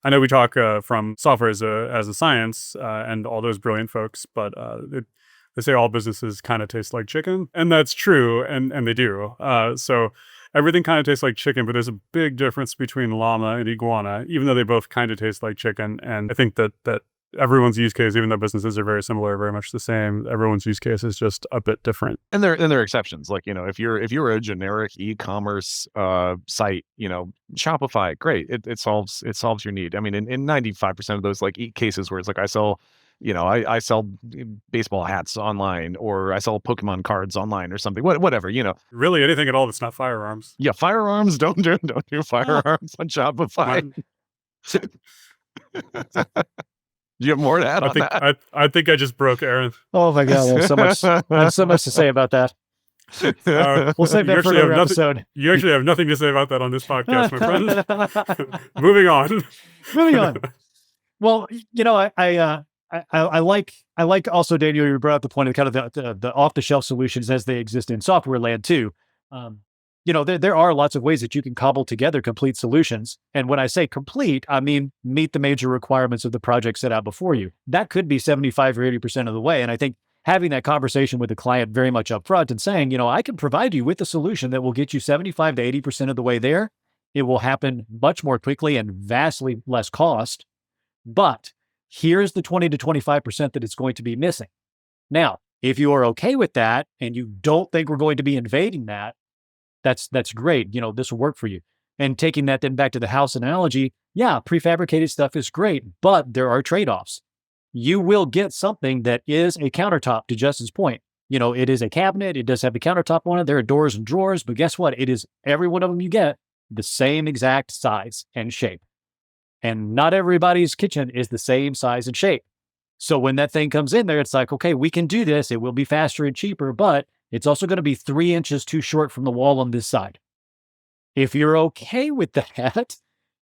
I know we talk from software as a science and all those brilliant folks, but they say all businesses kind of taste like chicken, and that's true, and they do. So everything kind of tastes like chicken, but there's a big difference between llama and iguana, even though they both kind of taste like chicken. And I think that everyone's use case, even though businesses are very similar, very much the same, everyone's use case is just a bit different. And there are exceptions. Like, if you're a generic e-commerce site, Shopify, great. It solves your need. I mean, in 95% of those like cases where it's like I sell baseball hats online, or I sell Pokemon cards online or something, whatever, Really anything at all that's not firearms. Yeah, firearms, don't do firearms on Shopify. Do you have more to add on that? I think I just broke Aaron. Oh my God, I have so much to say about that. We'll save that for another episode. You actually have nothing to say about that on this podcast, my friend. Moving on. Well, I like also, Daniel, you brought up the point of kind of the off-the-shelf solutions as they exist in software land too. There are lots of ways that you can cobble together complete solutions. And when I say complete, I mean meet the major requirements of the project set out before you. That could be 75 or 80% of the way. And I think having that conversation with the client very much up front and saying, I can provide you with a solution that will get you 75 to 80% of the way there. It will happen much more quickly and vastly less cost. But here's the 20 to 25% that it's going to be missing. Now, if you are okay with that and you don't think we're going to be invading that, that's great. This will work for you. And taking that then back to the house analogy, yeah, prefabricated stuff is great, but there are trade-offs. You will get something that is a countertop, to Justin's point. It is a cabinet. It does have a countertop on it. There are doors and drawers, but guess what? It is every one of them you get the same exact size and shape. And not everybody's kitchen is the same size and shape. So when that thing comes in there, it's like, okay, we can do this. It will be faster and cheaper, but it's also going to be 3 inches too short from the wall on this side. If you're okay with that,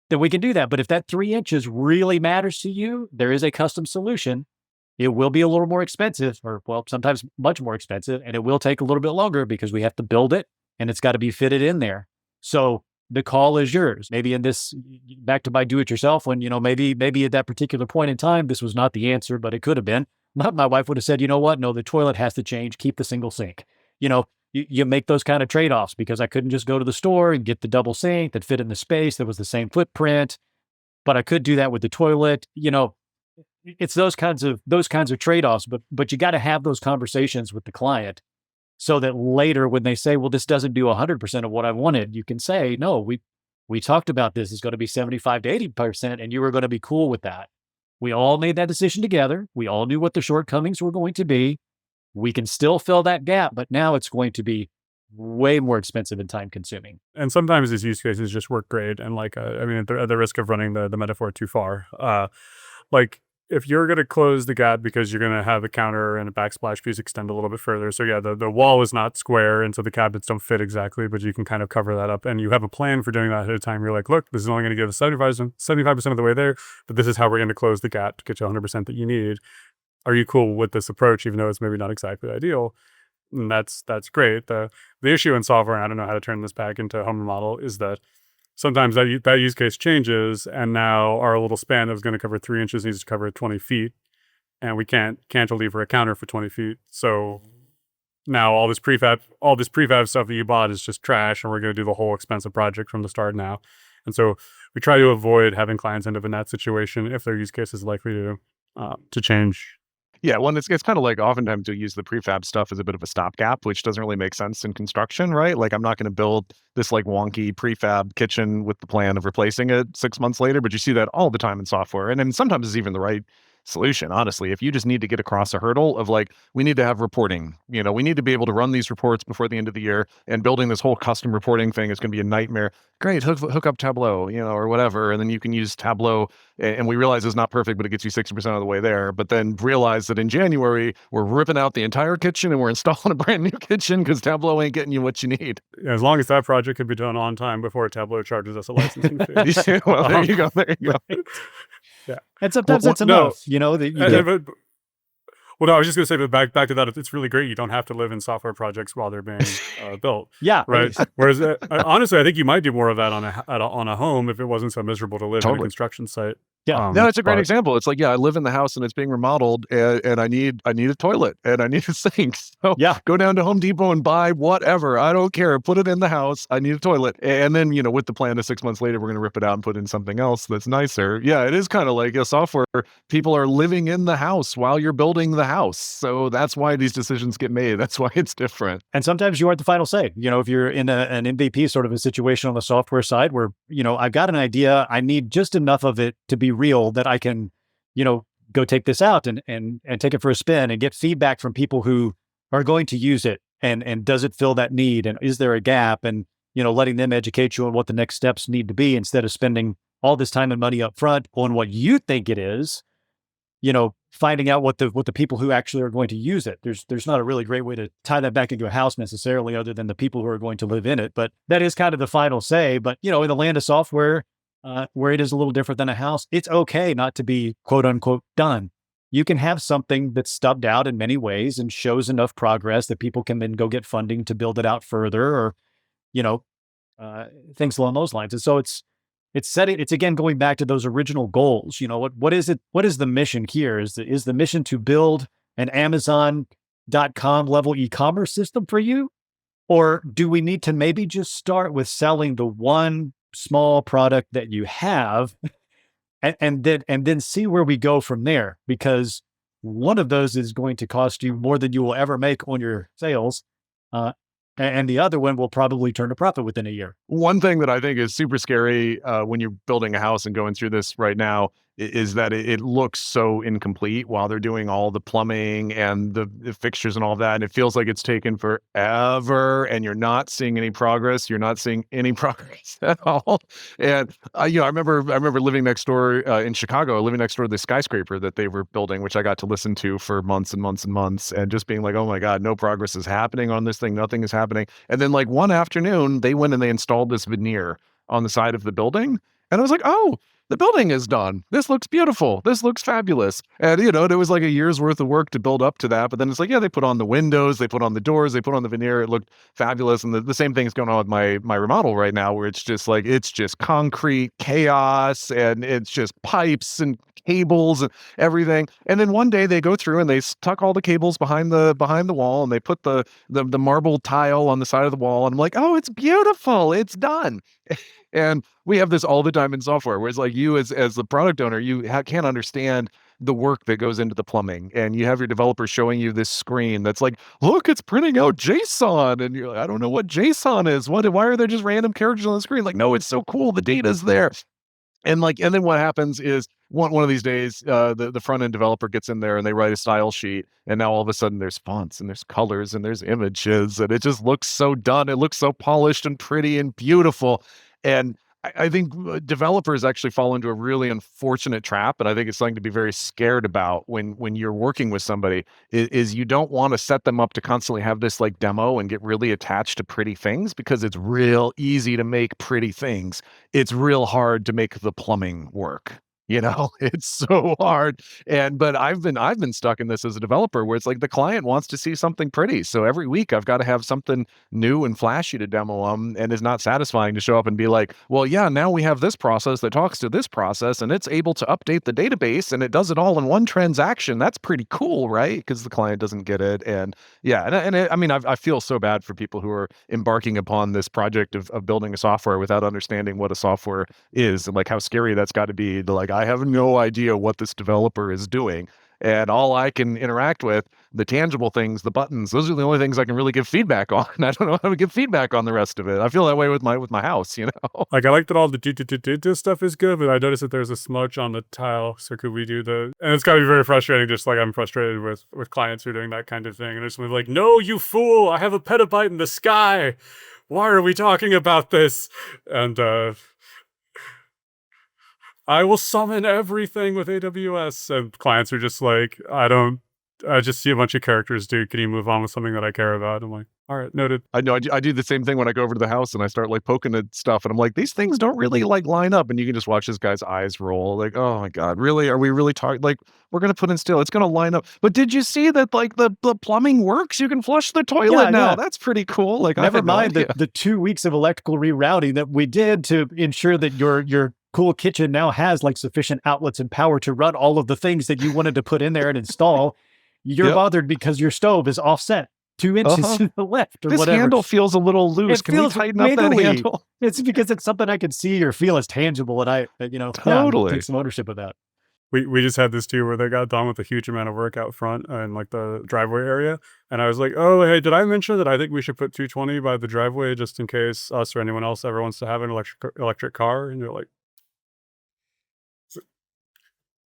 then we can do that. But if that 3 inches really matters to you, there is a custom solution. It will be a little more expensive, or sometimes much more expensive, and it will take a little bit longer because we have to build it and it's got to be fitted in there. So the call is yours. Maybe in this, back to my do-it-yourself, when, maybe at that particular point in time, this was not the answer, but it could have been. My wife would have said, you know what? No, the toilet has to change. Keep the single sink. You make those kind of trade-offs because I couldn't just go to the store and get the double sink that fit in the space that was the same footprint, but I could do that with the toilet. It's those kinds of trade-offs, but you got to have those conversations with the client so that later when they say, well, this doesn't do 100% of what I wanted, you can say, no, we talked about this. It's going to be 75 to 80%, and you were going to be cool with that. We all made that decision together. We all knew what the shortcomings were going to be. We can still fill that gap, but now it's going to be way more expensive and time consuming. And sometimes these use cases just work great. And like, I mean, at the risk of running the metaphor too far, like if you're going to close the gap because you're going to have a counter and a backsplash piece extend a little bit further. So yeah, the wall is not square. And so the cabinets don't fit exactly, but you can kind of cover that up. And you have a plan for doing that ahead of time. You're like, look, this is only going to give us 75% of the way there, but this is how we're going to close the gap to get you 100% that you need. Are you cool with this approach, even though it's maybe not exactly ideal? And that's great. The issue in software, and I don't know how to turn this back into home remodel, is that sometimes that use case changes, and now our little span that was going to cover 3 inches needs to cover 20 feet, and we can't cantilever a counter for 20 feet. So now all this prefab stuff that you bought is just trash, and we're going to do the whole expensive project from the start now. And so we try to avoid having clients end up in that situation if their use case is likely to change. Yeah, well, it's kind of like oftentimes you'll use the prefab stuff as a bit of a stopgap, which doesn't really make sense in construction, right? Like I'm not going to build this like wonky prefab kitchen with the plan of replacing it 6 months later, but you see that all the time in software. And then sometimes it's even the right solution, honestly. If you just need to get across a hurdle of like, we need to have reporting, we need to be able to run these reports before the end of the year, and building this whole custom reporting thing is going to be a nightmare. Great, hook up Tableau, or whatever. And then you can use Tableau, and we realize it's not perfect, but it gets you 60% of the way there. But then realize that in January, we're ripping out the entire kitchen and we're installing a brand new kitchen because Tableau ain't getting you what you need. Yeah, as long as that project can be done on time before Tableau charges us a licensing fee. Yeah, well, there you go. There you go. Yeah. And sometimes that's enough, that you get. Well, no, I was just going to say, but back to that, it's really great. You don't have to live in software projects while they're being built. Yeah. Right. Whereas, honestly, I think you might do more of that on a home if it wasn't so miserable to live in a construction site. Yeah. No, it's a great example. It's like, yeah, I live in the house and it's being remodeled, and I need a toilet and I need a sink. So yeah, go down to Home Depot and buy whatever. I don't care. Put it in the house. I need a toilet. And then, with the plan of 6 months later, we're going to rip it out and put in something else that's nicer. Yeah, it is kind of like a software. People are living in the house while you're building the house. So that's why these decisions get made. That's why it's different. And sometimes you aren't the final say. If you're in an MVP sort of a situation on the software side where, I've got an idea, I need just enough of it to be real that I can, go take this out and take it for a spin and get feedback from people who are going to use it. And does it fill that need? And is there a gap? And, letting them educate you on what the next steps need to be instead of spending all this time and money up front on what you think it is, finding out what the people who actually are going to use it. There's not a really great way to tie that back into a house necessarily other than the people who are going to live in it. But that is kind of the final say. But, in the land of software, where it is a little different than a house, it's okay not to be quote unquote done. You can have something that's stubbed out in many ways and shows enough progress that people can then go get funding to build it out further, or, things along those lines. And so it's again going back to those original goals. What is it? What is the mission here? Is the mission to build an Amazon.com level e-commerce system for you? Or do we need to maybe just start with selling the one small product that you have and then see where we go from there? Because one of those is going to cost you more than you will ever make on your sales. And the other one will probably turn a profit within a year. One thing that I think is super scary when you're building a house and going through this right now is that it looks so incomplete while they're doing all the plumbing and the fixtures and all that. And it feels like it's taken forever and you're not seeing any progress. You're not seeing any progress at all. And, I remember living next door in Chicago, living next door to the skyscraper that they were building, which I got to listen to for months and months and months, and just being like, oh my God, no progress is happening on this thing. Nothing is happening. And then like one afternoon, they went and they installed this veneer on the side of the building. And I was like, oh, the building is done. This looks beautiful. This looks fabulous. And, it was like a year's worth of work to build up to that. But then it's like, yeah, they put on the windows, they put on the doors, they put on the veneer. It looked fabulous. And the same thing is going on with my remodel right now, where it's just concrete chaos and it's just pipes and cables and everything. And then one day they go through and they tuck all the cables behind the wall, and they put the marble tile on the side of the wall. And I'm like, oh, it's beautiful. It's done. And we have this all the time in software, whereas like you as the product owner, you can't understand the work that goes into the plumbing. And you have your developer showing you this screen that's like, look, it's printing out JSON. And you're like, I don't know what JSON is. Why are there just random characters on the screen? Like, no, it's so cool. The data's there. And then what happens is one of these days, the front end developer gets in there and they write a style sheet, and now all of a sudden there's fonts and there's colors and there's images, and it just looks so done. It looks so polished and pretty and beautiful. And I think developers actually fall into a really unfortunate trap, and I think it's something to be very scared about when you're working with somebody. Is you don't want to set them up to constantly have this like demo and get really attached to pretty things, because it's real easy to make pretty things. It's real hard to make the plumbing work. It's so hard. But I've been stuck in this as a developer where it's like the client wants to see something pretty. So every week I've got to have something new and flashy to demo them, and it's not satisfying to show up and be like, well, yeah, now we have this process that talks to this process and it's able to update the database and it does it all in one transaction. That's pretty cool, right? Because the client doesn't get it. And yeah, I mean, I feel so bad for people who are embarking upon this project of building a software without understanding what a software is, and like how scary that's got to be. Like, I have no idea what this developer is doing. And all I can interact with, the tangible things, the buttons, those are the only things I can really give feedback on. I don't know how to give feedback on the rest of it. I feel that way with my house, Like, I like that all the do stuff is good, but I noticed that there's a smudge on the tile. So could we do and it's gotta be very frustrating, just like I'm frustrated with clients who are doing that kind of thing. And they're just like, no, you fool, I have a petabyte in the sky. Why are we talking about this? And I will summon everything with AWS. And clients are just like, I just see a bunch of characters, dude. Can you move on with something that I care about? I'm like, all right, noted. I know I do the same thing when I go over to the house and I start like poking at stuff, and I'm like, these things don't really like line up. And you can just watch this guy's eyes roll. Like, oh my God, really? Are we really talking? Like, we're going to put in steel. It's going to line up. But did you see that like the plumbing works? You can flush the toilet now. Yeah. That's pretty cool. Like, never mind the 2 weeks of electrical rerouting that we did to ensure that your cool kitchen now has like sufficient outlets and power to run all of the things that you wanted to put in there and install. You're bothered because your stove is offset 2 inches to the left or this whatever. Handle feels a little loose. Can we tighten up that handle? It's because it's something I can see or feel as tangible, and I totally take some ownership of that. We just had this too where they got done with a huge amount of work out front and like the driveway area. And I was like, oh, hey, did I mention that I think we should put 220 by the driveway just in case us or anyone else ever wants to have an electric car? And you're like,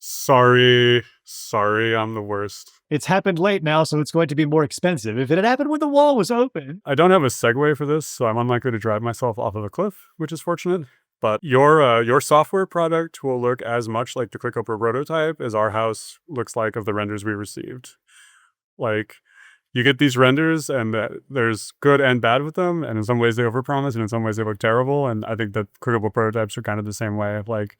sorry, I'm the worst. It's happened late now, so it's going to be more expensive. If it had happened when the wall was open. I don't have a segue for this, so I'm unlikely to drive myself off of a cliff, which is fortunate. But your software product will look as much like the ClickUp prototype as our house looks like of the renders we received. Like, you get these renders, and there's good and bad with them, and in some ways they overpromise, and in some ways they look terrible. And I think that ClickUp prototypes are kind of the same way. Like,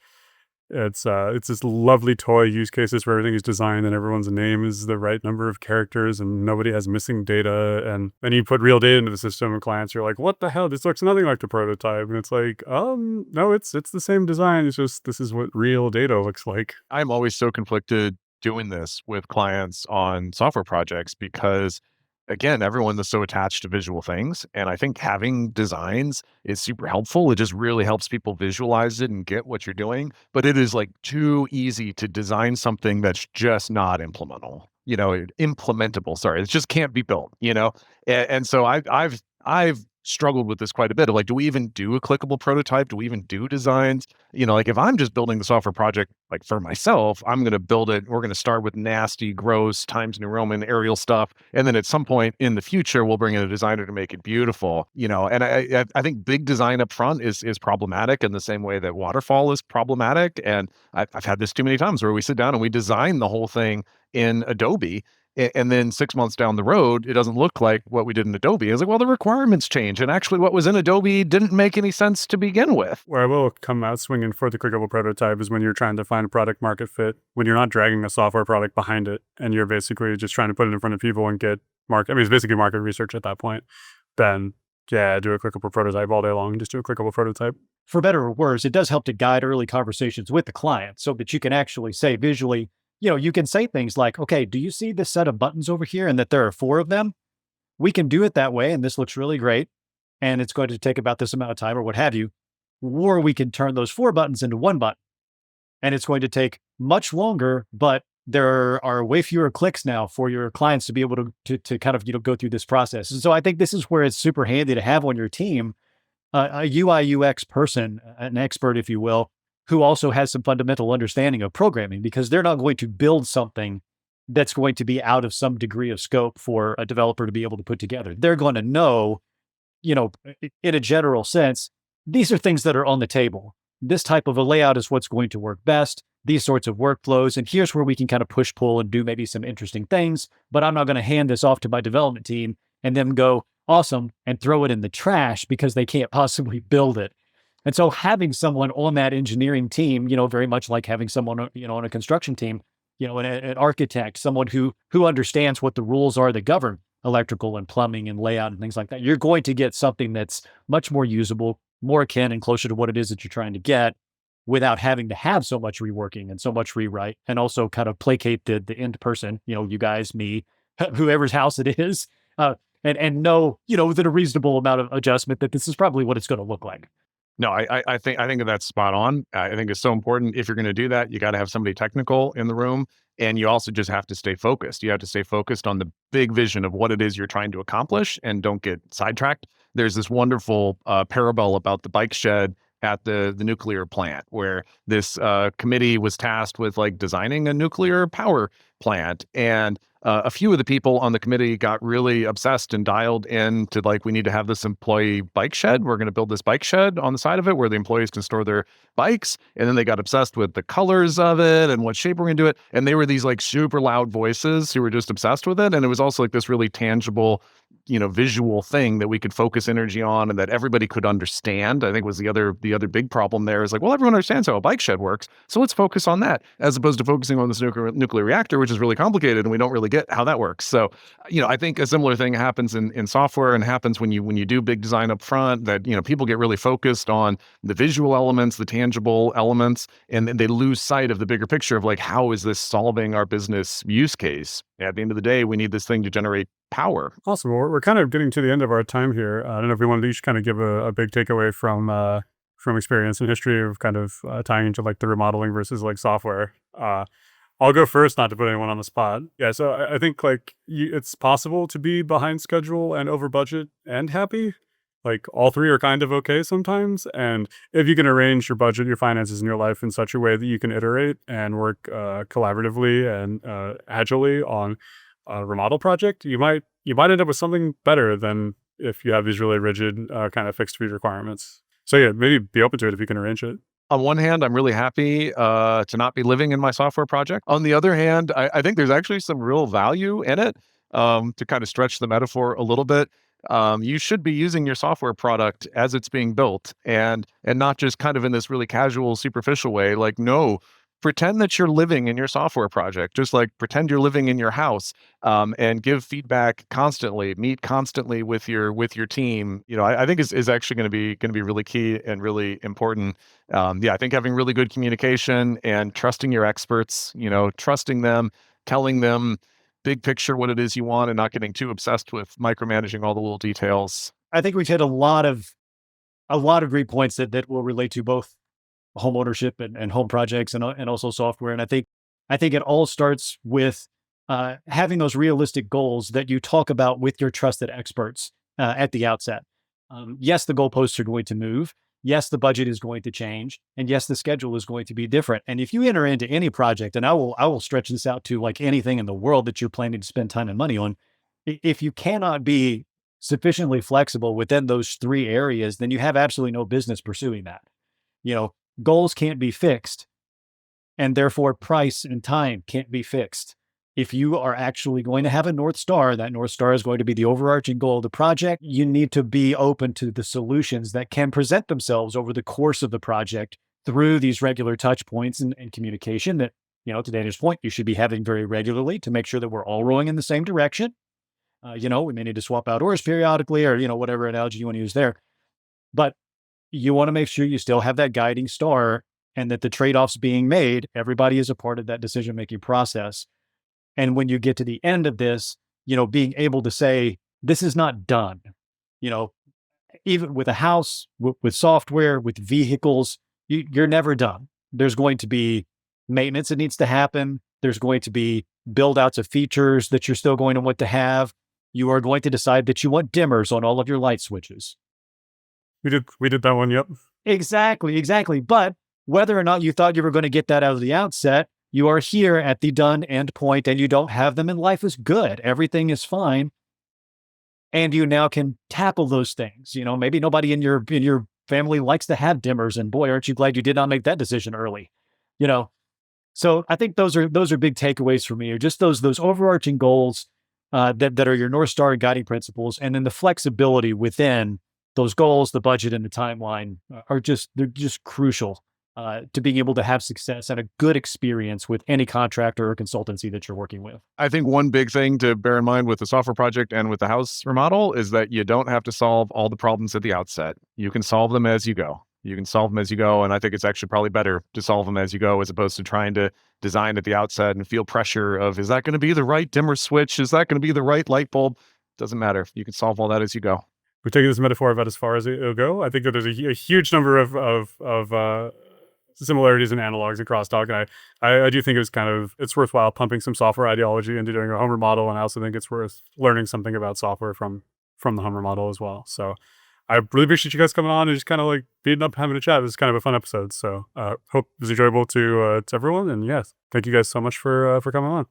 it's this lovely toy use cases where everything is designed and everyone's name is the right number of characters and nobody has missing data. And then you put real data into the system and clients are like, what the hell? This looks nothing like the prototype. And it's like, no, it's the same design. It's just, this is what real data looks like. I'm always so conflicted doing this with clients on software projects because, again, everyone is so attached to visual things. And I think having designs is super helpful. It just really helps people visualize it and get what you're doing. But it is like too easy to design something that's just not implementable. Sorry, it just can't be built, And so I've struggled with this quite a bit of like, do we even do a clickable prototype? Do we even do designs? Like if I'm just building the software project, like for myself, I'm going to build it. We're going to start with nasty, gross Times New Roman Arial stuff. And then at some point in the future, we'll bring in a designer to make it beautiful, and I think big design up front is problematic in the same way that Waterfall is problematic. And I've had this too many times where we sit down and we design the whole thing in Adobe. And then 6 months down the road, it doesn't look like what we did in Adobe. It's like, well, the requirements change. And actually what was in Adobe didn't make any sense to begin with. Where I will come out swinging for the clickable prototype is when you're trying to find a product market fit, when you're not dragging a software product behind it, and you're basically just trying to put it in front of people and get it's basically market research at that point. Then, yeah, do a clickable prototype all day long. Just do a clickable prototype. For better or worse, it does help to guide early conversations with the client so that you can actually say visually, you can say things like, okay, do you see this set of buttons over here and that there are 4 of them? We can do it that way. And this looks really great. And it's going to take about this amount of time or what have you. Or we can turn those 4 buttons into 1 button. And it's going to take much longer, but there are way fewer clicks now for your clients to be able to kind of, go through this process. And so I think this is where it's super handy to have on your team a UI UX person, an expert, if you will, who also has some fundamental understanding of programming, because they're not going to build something that's going to be out of some degree of scope for a developer to be able to put together. They're going to know, in a general sense, these are things that are on the table. This type of a layout is what's going to work best, these sorts of workflows, and here's where we can kind of push, pull, and do maybe some interesting things, but I'm not going to hand this off to my development team and then go, awesome, and throw it in the trash because they can't possibly build it. And so having someone on that engineering team, very much like having someone, on a construction team, an architect, someone who understands what the rules are that govern electrical and plumbing and layout and things like that, you're going to get something that's much more usable, more akin and closer to what it is that you're trying to get, without having to have so much reworking and so much rewrite, and also kind of placate the end person, you guys, me, whoever's house it is, and know, within a reasonable amount of adjustment that this is probably what it's going to look like. No, I think that's spot on. I think it's so important. If you're going to do that, you got to have somebody technical in the room, and you also just have to stay focused. You have to stay focused on the big vision of what it is you're trying to accomplish, and don't get sidetracked. There's this wonderful parable about the bike shed at the nuclear plant, where this committee was tasked with designing a nuclear power plant, and a few of the people on the committee got really obsessed and dialed in to we need to have this employee bike shed. We're going to build this bike shed on the side of it where the employees can store their bikes. And then they got obsessed with the colors of it and what shape we're going to do it. And they were these super loud voices who were just obsessed with it. And it was also this really tangible, visual thing that we could focus energy on and that everybody could understand. I think was the other big problem there is well, everyone understands how a bike shed works, so let's focus on that, as opposed to focusing on this nuclear reactor, which is really complicated and we don't really get how that works. So, I think a similar thing happens in software, and happens when you do big design up front, that, people get really focused on the visual elements, the tangible elements, and then they lose sight of the bigger picture of how is this solving our business use case? At the end of the day, we need this thing to generate power. Awesome. Well, we're kind of getting to the end of our time here. I don't know if we wanted to each kind of give a big takeaway from experience and history of kind of tying into the remodeling versus software. I'll go first, not to put anyone on the spot. Yeah, so I think it's possible to be behind schedule and over budget and happy. All three are kind of okay sometimes. And if you can arrange your budget, your finances, and your life in such a way that you can iterate and work collaboratively and agilely on a remodel project, you might end up with something better than if you have these really rigid kind of fixed fee requirements. So yeah, maybe be open to it if you can arrange it. On one hand, I'm really happy to not be living in my software project. On the other hand, I think there's actually some real value in it. To kind of stretch the metaphor a little bit, you should be using your software product as it's being built, and not just kind of in this really casual, superficial way. No, pretend that you're living in your software project. Just pretend you're living in your house, and give feedback constantly, meet constantly with your team. I think is actually going to be really key and really important. I think having really good communication and trusting your experts, trusting them, telling them big picture what it is you want, and not getting too obsessed with micromanaging all the little details. I think we've hit a lot of great points that will relate to both home ownership and home projects and also software. And I think it all starts with having those realistic goals that you talk about with your trusted experts at the outset. Yes, the goalposts are going to move. Yes, the budget is going to change. And yes, the schedule is going to be different. And if you enter into any project, and I will stretch this out to anything in the world that you're planning to spend time and money on, if you cannot be sufficiently flexible within those three areas, then you have absolutely no business pursuing that. Goals can't be fixed, and therefore price and time can't be fixed. If you are actually going to have a North Star, that North Star is going to be the overarching goal of the project. You need to be open to the solutions that can present themselves over the course of the project through these regular touch points and communication that, to Daniel's point, you should be having very regularly to make sure that we're all rowing in the same direction. We may need to swap out oars periodically, or, whatever analogy you want to use there. But you want to make sure you still have that guiding star, and that the trade-offs being made, everybody is a part of that decision-making process. And when you get to the end of this, being able to say, this is not done. Even with a house, with software, with vehicles, you're never done. There's going to be maintenance that needs to happen. There's going to be build outs of features that you're still going to want to have. You are going to decide that you want dimmers on all of your light switches. We did that one. Yep. Exactly. But whether or not you thought you were going to get that out of the outset, you are here at the done end point and you don't have them and life is good. Everything is fine. And you now can tackle those things. You know, maybe nobody in your family likes to have dimmers, and boy, aren't you glad you did not make that decision early, you know? So I think those are big takeaways for me, are just those overarching goals that are your North Star guiding principles. And then the flexibility within those goals, the budget and the timeline they're just crucial to being able to have success and a good experience with any contractor or consultancy that you're working with. I think one big thing to bear in mind with the software project and with the house remodel is that you don't have to solve all the problems at the outset. You can solve them as you go. And I think it's actually probably better to solve them as you go, as opposed to trying to design at the outset and feel pressure of, is that going to be the right dimmer switch? Is that going to be the right light bulb? Doesn't matter. You can solve all that as you go. We're taking this metaphor about as far as it'll go. I think that there's a huge number of similarities and analogs in crosstalk, and I do think it's worthwhile pumping some software ideology into doing a home remodel, and I also think it's worth learning something about software from the home remodel as well. So I really appreciate you guys coming on and just kind of like beating up, having a chat. This is kind of a fun episode. So hope it was enjoyable to everyone. And yes, thank you guys so much for coming on.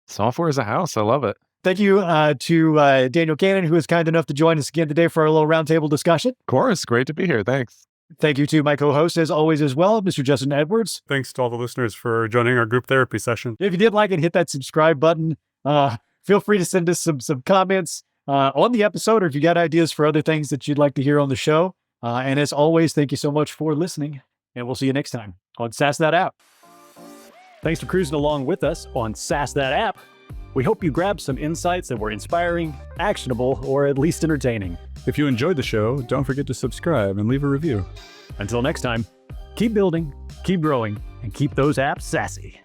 Software is a house. I love it. Thank you to Daniel Cannon, who was kind enough to join us again today for our little roundtable discussion. Of course. Great to be here. Thanks. Thank you to my co-host, as always, as well, Mr. Justin Edwards. Thanks to all the listeners for joining our group therapy session. If you did like it, hit that subscribe button. Feel free to send us some comments on the episode, or if you got ideas for other things that you'd like to hear on the show. And as always, thank you so much for listening, and we'll see you next time on SaaS That App. Thanks for cruising along with us on SaaS That App. We hope you grabbed some insights that were inspiring, actionable, or at least entertaining. If you enjoyed the show, don't forget to subscribe and leave a review. Until next time, keep building, keep growing, and keep those apps sassy.